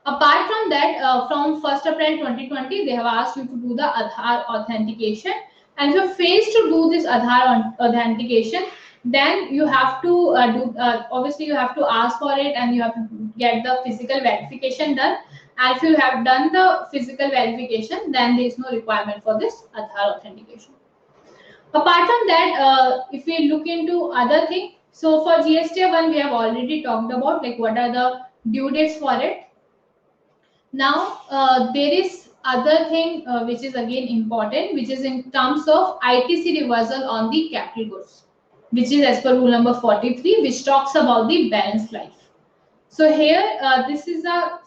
Apart from that, from 1st April 2020, they have asked you to do the Aadhaar authentication. And if you're faced to do this Aadhaar authentication, then you have to obviously you have to ask for it, and you have to get the physical verification done. And if you have done the physical verification, then there is no requirement for this Aadhaar authentication. Apart from that, if we look into other things, so for GST 1, we have already talked about like what are the due dates for it. Now, there is other thing which is again important, which is in terms of ITC reversal on the capital goods, which is as per rule number 43, which talks about the balance life. So here, this is a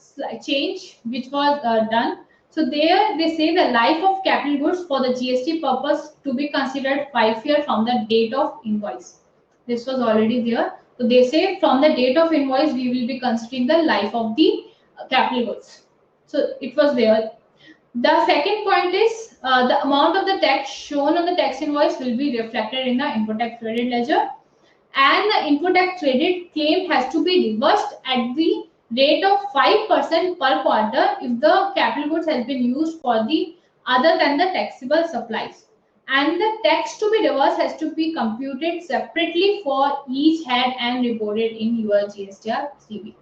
change which was done. So there they say the life of capital goods for the GST purpose to be considered 5 years from the date of invoice. This was already there. So they say from the date of invoice, we will be considering the life of the capital goods. So it was there. The second point is the amount of the tax shown on the tax invoice will be reflected in the input tax credit ledger, and the input tax credit claim has to be reversed at the rate of 5% per quarter if the capital goods has been used for the other than the taxable supplies. And the tax to be reversed has to be computed separately for each head and reported in your GSTR 3B.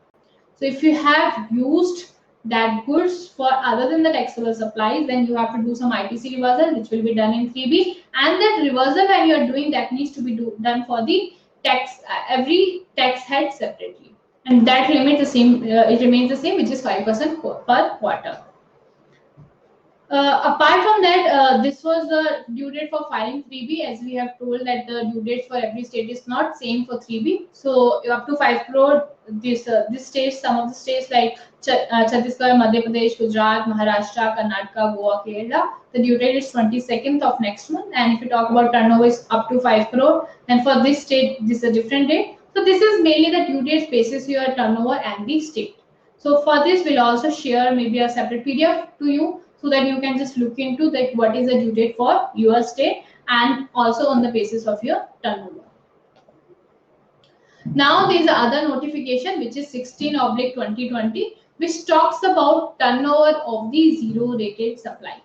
So if you have used that goods for other than the taxable supplies, then you have to do some ITC reversal, which will be done in 3B. And that reversal when you are doing that needs to be done for the tax every tax head separately, and that limit the same. It remains the same, which is 5% per quarter. Apart from that, this was the due date for filing 3B, as we have told that the due dates for every state is not same for 3B. So up to 5 crore, this states, some of the states like Chhattisgarh, Madhya Pradesh, Gujarat, Maharashtra, Karnataka, Goa, Kerala, the due date is 22nd of next month. And if you talk about turnover is up to 5 crore, and for this state, this is a different date. So this is mainly the due dates basis your turnover and the state. So for this, we'll also share maybe a separate PDF to you, so that you can just look into that what is the due date for your state and also on the basis of your turnover. Now there is another notification which is 16/2020, which talks about turnover of the zero rated supply.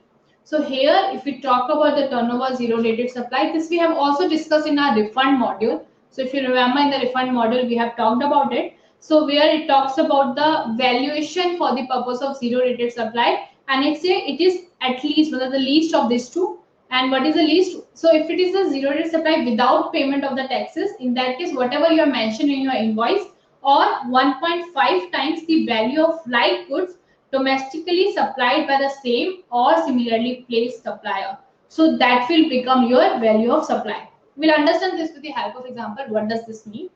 So here, if we talk about the turnover zero rated supply, this we have also discussed in our refund module. So if you remember, in the refund module we have talked about it. So where it talks about the valuation for the purpose of zero rated supply, and it say it is at least one of the least of these two. And what is the least? So if it is a zero rate supply without payment of the taxes, in that case, whatever you have mentioned in your invoice, or 1.5 times the value of like goods domestically supplied by the same or similarly placed supplier. So that will become your value of supply. We'll understand this with the help of example. What does this mean?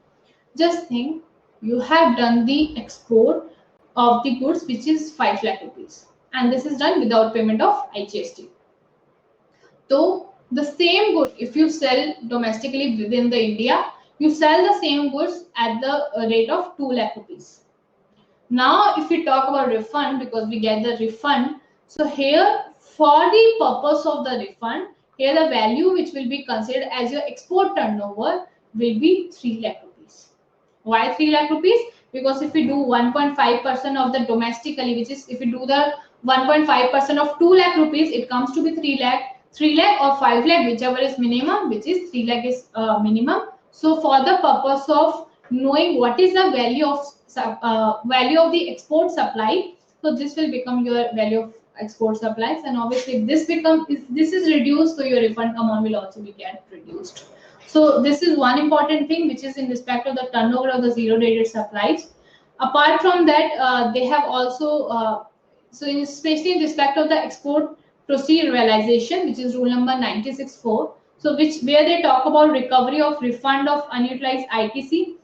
Just think, you have done the export of the goods which is 5 lakh rupees, and this is done without payment of IGST. So the same good, if you sell domestically within the India, you sell the same goods at the rate of 2 lakh rupees. Now, if we talk about refund, because we get the refund, so here for the purpose of the refund, here the value which will be considered as your export turnover will be 3 lakh rupees. Why 3 lakh rupees? Because if we do 1.5% of the domestically, which is if we do the 1.5% of 2 lakh rupees, it comes to be 3 lakh. 3 lakh or 5 lakh, whichever is minimum, which is 3 lakh is minimum. So for the purpose of knowing what is the value of the export supply, so this will become your value of export supplies, and obviously if this is reduced, so your refund amount will also be get reduced. So this is one important thing which is in respect of the turnover of the zero rated supplies. Apart from that, they have also so especially in respect of the export proceed realization, which is rule number 96.4. So where they talk about recovery of refund of unutilized ITC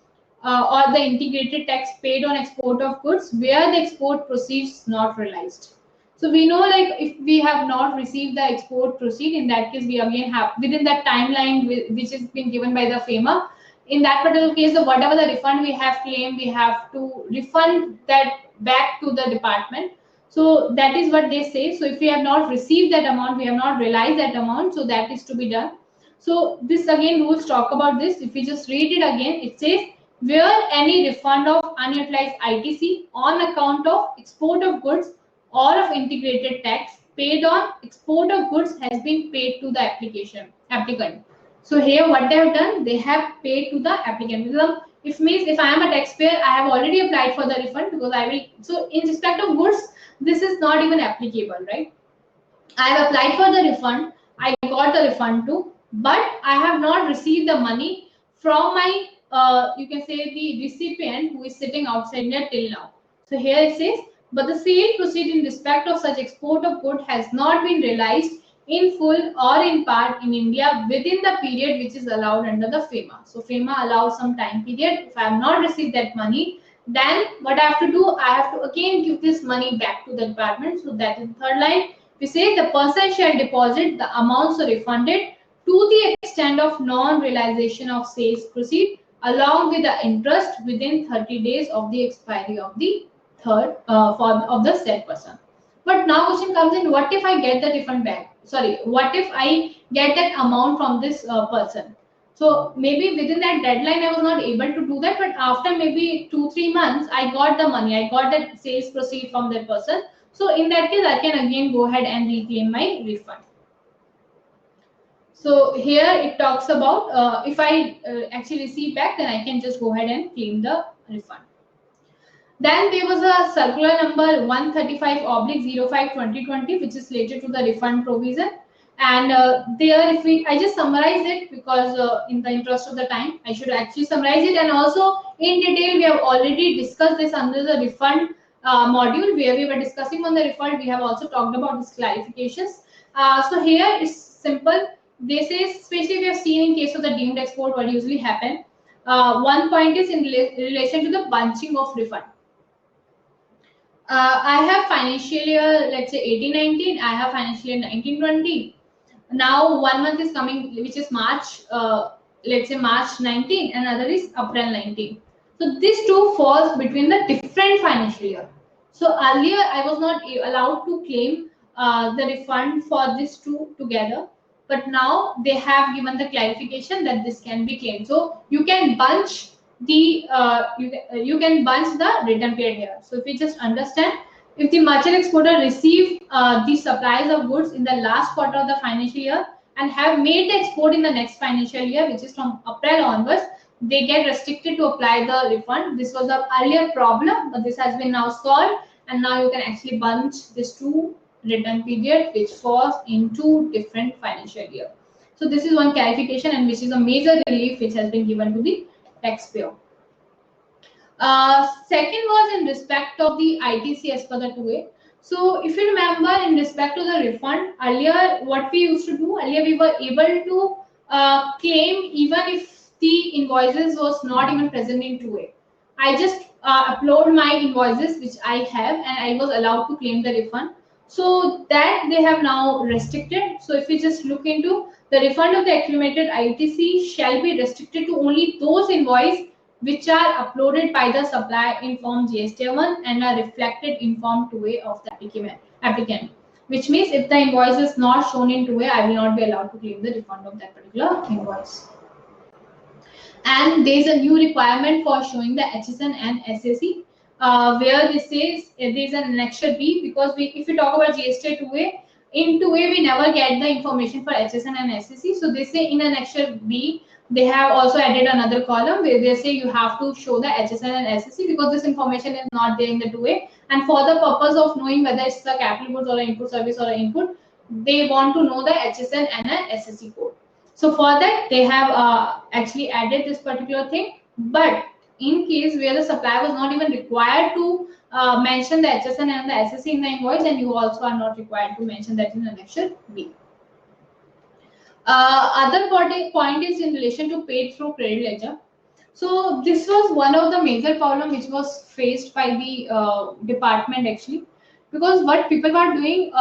or the integrated tax paid on export of goods where the export proceeds not realized. So we know, like, if we have not received the export proceed, in that case we again have within that timeline which has been given by the FEMA. In that particular case, whatever the refund we have claimed, we have to refund that back to the department. So that is what they say. So if we have not received that amount, we have not realized that amount, so that is to be done. So this again rules talk about this. If we just read it again, it says where any refund of unutilized ITC on account of export of goods or of integrated tax paid on export of goods has been paid to the applicant. So here what they have done, they have paid to the applicant. If means if I am a taxpayer, I have already applied for the refund because I will. So in respect of goods, this is not even applicable, right? I have applied for the refund, I got the refund too, but I have not received the money from my, you can say, the recipient who is sitting outside there till now. So here it says, but the sale proceed in respect of such export of good has not been realized in full or in part in India within the period which is allowed under the FEMA. So FEMA allows some time period. If I have not received that money, then what I have to do, I have to again give this money back to the department. So that is the third line. We say the person shall deposit the amounts refunded to the extent of non-realization of sales proceed along with the interest within 30 days of the expiry of the of the said person. But now question comes in, what if I get the refund back? Sorry, what if I get that amount from this person? So maybe within that deadline, I was not able to do that, but after maybe 2-3 months, I got the money, I got that sales proceed from that person. So in that case, I can again go ahead and reclaim my refund. So here it talks about if I actually receive back, then I can just go ahead and claim the refund. Then there was a circular number 135/05/2020, which is related to the refund provision. And there, if we, I just summarize it because in the interest of the time, I should actually summarize it. And also in detail, we have already discussed this under the refund module where we were discussing on the refund. We have also talked about these clarifications. So here it's simple. This is especially we have seen in case of the deemed export what usually happen. One point is in relation to the bunching of refund. I have financial year, let's say 18-19. I have financial year 19-20. Now 1 month is coming, which is March. Let's say March 19, and another is April 19. So these two falls between the different financial year. So earlier I was not allowed to claim the refund for these two together, but now they have given the clarification that this can be claimed. So you can bunch the you can bunch the return period here. So if we just understand, if the merchant exporter receive the supplies of goods in the last quarter of the financial year and have made the export in the next financial year, which is from April onwards, they get restricted to apply the refund. This was the earlier problem, but this has been now solved, and now you can actually bunch this two return period which falls into different financial year. So this is one clarification, and which is a major relief which has been given to the taxpayer. Second was in respect of the ITC as per the 2A. So if you remember, in respect to the refund, earlier what we used to do, earlier we were able to claim even if the invoices was not even present in 2A. I just upload my invoices which I have, and I was allowed to claim the refund. So that they have now restricted. So if we just look into the refund of the accumulated ITC shall be restricted to only those invoices which are uploaded by the supplier in form GST1 and are reflected in form 2A of the applicant. Which means if the invoice is not shown in 2A, I will not be allowed to claim the refund of that particular invoice. And there is a new requirement for showing the HSN and SSC, where this says there is an annexure B, because if we talk about GST 2A, in 2A we never get the information for HSN and SSC. So they say in annexure B, they have also added another column where they say you have to show the HSN and SSC because this information is not there in the 2A. And for the purpose of knowing whether it's a capital goods or an input service or an input, they want to know the HSN and an SSC code. So for that, they have actually added this particular thing. But in case where the supplier was not even required to mention the HSN and the SSC in the invoice, and you also are not required to mention that in annexure B. Other point is in relation to paid through credit ledger. So this was one of the major problem which was faced by the department actually, because what people were doing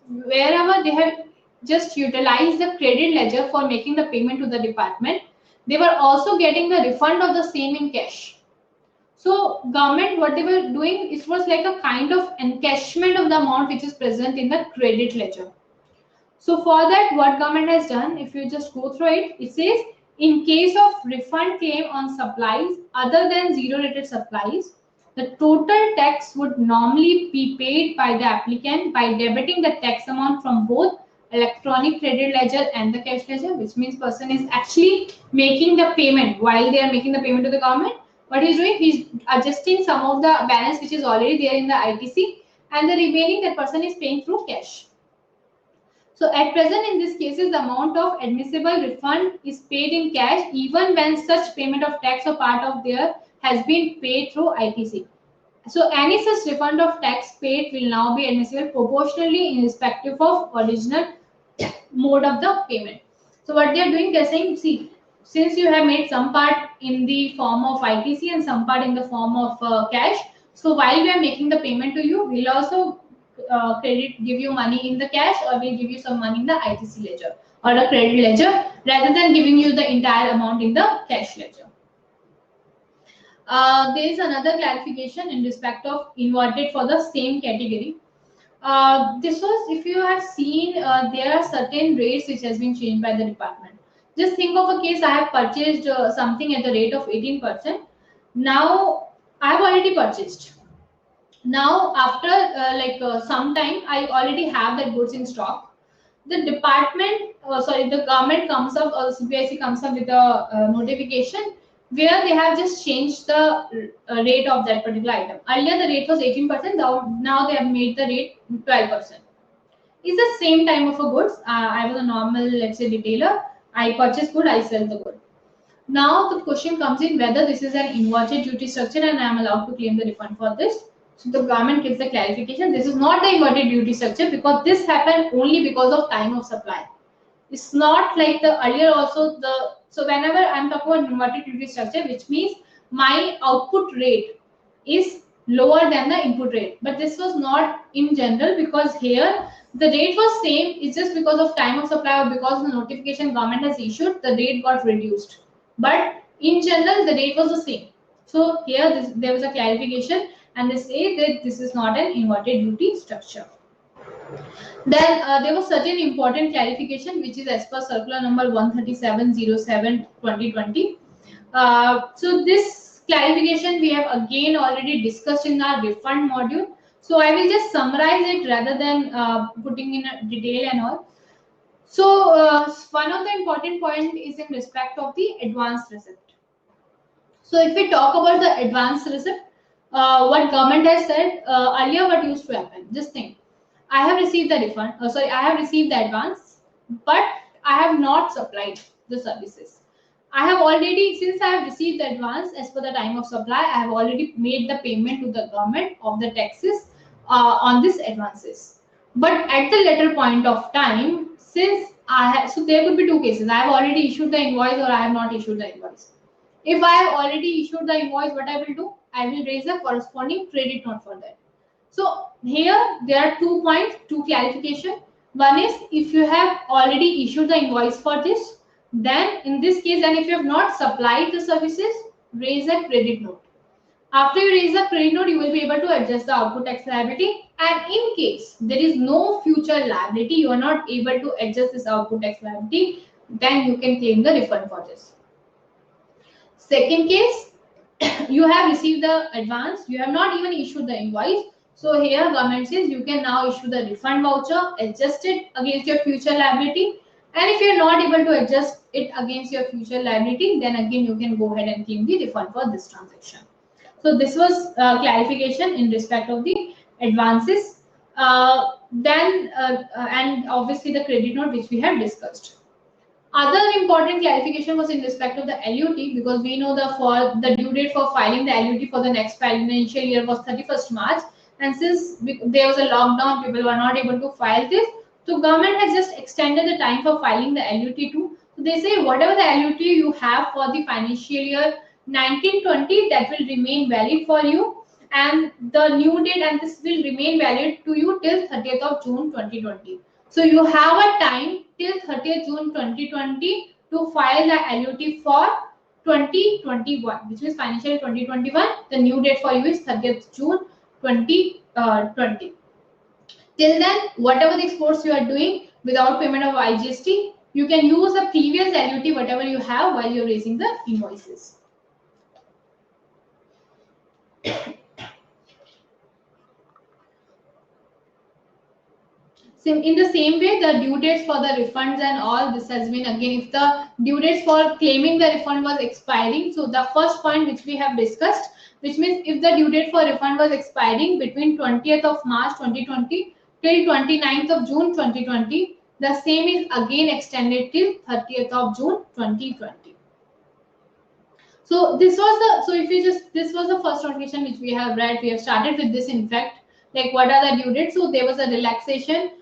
wherever they have just utilized the credit ledger for making the payment to the department, they were also getting the refund of the same in cash. So government, what they were doing, it was like a kind of encashment of the amount which is present in the credit ledger. So for that, what government has done, if you just go through it, it says in case of refund claim on supplies other than zero rated supplies, the total tax would normally be paid by the applicant by debiting the tax amount from both electronic credit ledger and the cash ledger, which means person is actually making the payment. While they are making the payment to the government, what he's doing, he's adjusting some of the balance which is already there in the ITC, and the remaining that person is paying through cash. So at present, in this cases, the amount of admissible refund is paid in cash even when such payment of tax or part of their has been paid through ITC. So any such refund of tax paid will now be admissible proportionally in respective of original mode of the payment. So what they are doing, they're saying, see, since you have made some part in the form of ITC and some part in the form of cash, so while we are making the payment to you, we'll also give you money in the cash, or we'll give you some money in the ITC ledger or the credit ledger, rather than giving you the entire amount in the cash ledger. There is another clarification in respect of inverted for the same category. This was, if you have seen, there are certain rates which has been changed by the department. Just think of a case, I have purchased something at the rate of 18%. Now I have already purchased. Now after some time, I already have that goods in stock. The department, sorry, the government comes up, or CPIC comes up with a notification where they have just changed the rate of that particular item. Earlier the rate was 18%, now they have made the rate 12%. It's the same time of a goods. I was a normal, let's say, retailer. I purchase good, I sell the good. Now the question comes in whether this is an inverted duty structure and I am allowed to claim the refund for this. So the government gives the clarification. This is not the inverted duty structure because this happened only because of time of supply. It's not like the earlier also the, so whenever I'm talking about inverted duty structure, which means my output rate is lower than the input rate. But this was not in general, because here the rate was same. It's just because of time of supply or because the notification government has issued, the rate got reduced. But in general, the rate was the same. So here there was a clarification, and they say that this is not an inverted duty structure. Then there was certain important clarification which is as per circular number 13707/2020. So this clarification we have again already discussed in our refund module. So I will just summarize it rather than putting in a detail and all. So one of the important point is in respect of the advance receipt. So if we talk about the advance receipt, what government has said earlier, what used to happen? Just think, I have received the refund. I have received the advance, but I have not supplied the services. I have already, since I have received the advance as per the time of supply, I have already made the payment to the government of the taxes on these advances. But at the later point of time, since I have, so there could be two cases. I have already issued the invoice or I have not issued the invoice. If I have already issued the invoice, what I will do? I will raise a corresponding credit note for that. So here there are 2 points, 2 clarification. One is if you have already issued the invoice for this, then in this case, and if you have not supplied the services, raise a credit note. After you raise the credit note, you will be able to adjust the output tax liability. And in case there is no future liability, you are not able to adjust this output tax liability, then you can claim the refund for this. Second case, you have received the advance, you have not even issued the invoice. So here government says you can now issue the refund voucher, adjust it against your future liability. And if you're not able to adjust it against your future liability, then again you can go ahead and claim the refund for this transaction. So this was clarification in respect of the advances. And obviously the credit note which we have discussed. Other important clarification was in respect of the LUT, because we know the due date for filing the LUT for the next financial year was 31st March, and since there was a lockdown, people were not able to file this. So government has just extended the time for filing the LUT too. So they say whatever the LUT you have for the financial year 1920, that will remain valid for you, and the new date, and this will remain valid to you till 30th of June 2020. So you have a time till 30th June 2020 to file the LUT for 2021, which is financial 2021. The new date for you is 30th June 2020. Till then, whatever the exports you are doing without payment of IGST, you can use the previous LUT, whatever you have, while you're raising the invoices. In the same way, the due dates for the refunds and all this has been, again, if the due dates for claiming the refund was expiring, so the first point which we have discussed, which means if the due date for refund was expiring between 20th of March 2020 till 29th of June 2020, the same is again extended till 30th of June 2020. So this was the, so if we just, this was the first notification which we have read. We have started with this, in fact, like what are the due dates. So there was a relaxation,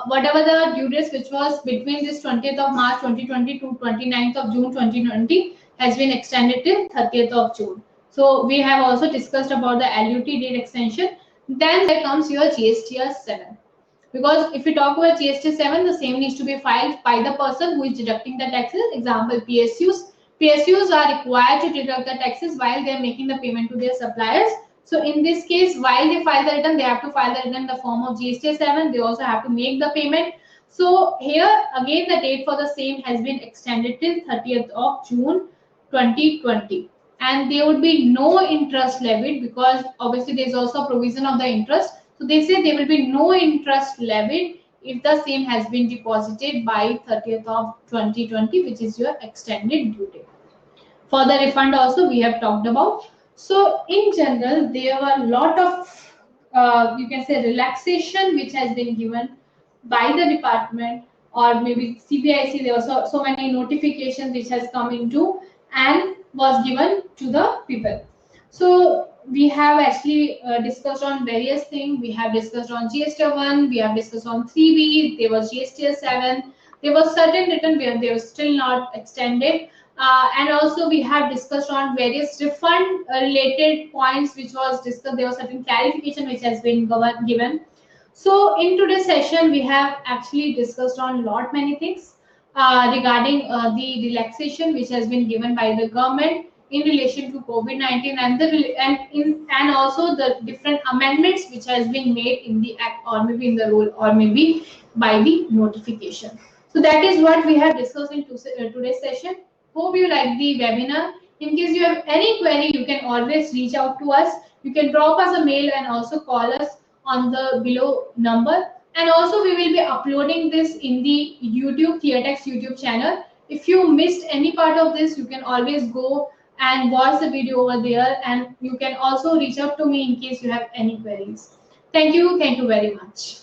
whatever the due dates which was between this 20th of March 2020 to 29th of June 2020 has been extended till 30th of June. So we have also discussed about the LUT date extension. Then there comes your GSTR 7. Because if we talk about GST 7, the same needs to be filed by the person who is deducting the taxes. Example, PSUs. PSUs are required to deduct the taxes while they are making the payment to their suppliers. So in this case, while they file the return, they have to file the return in the form of GST 7. They also have to make the payment. So here again, the date for the same has been extended till 30th of June 2020, and there would be no interest levied, because obviously there is also a provision of the interest. So they say there will be no interest levied if the same has been deposited by 30th of 2020, which is your extended due date. For the refund also we have talked about. So in general, there were a lot of you can say relaxation which has been given by the department, or maybe CBIC. There were so many notifications which has come into and was given to the people. So we have actually discussed on various things. We have discussed on GST 1, we have discussed on 3B, there was GST 7, there was certain written where they were still not extended. And also we have discussed on various refund related points which was discussed. There was certain clarification which has been given. So in today's session, we have actually discussed on lot many things regarding the relaxation which has been given by the government in relation to COVID-19, and also the different amendments which has been made in the act, or maybe in the rule, or maybe by the notification. So that is what we have discussed in today's session. Hope you like the webinar. In case you have any query, you can always reach out to us. You can drop us a mail and also call us on the below number. And also we will be uploading this in the YouTube Theatex YouTube channel. If you missed any part of this, you can always go and watch the video over there, and you can also reach out to me in case you have any queries. Thank you very much.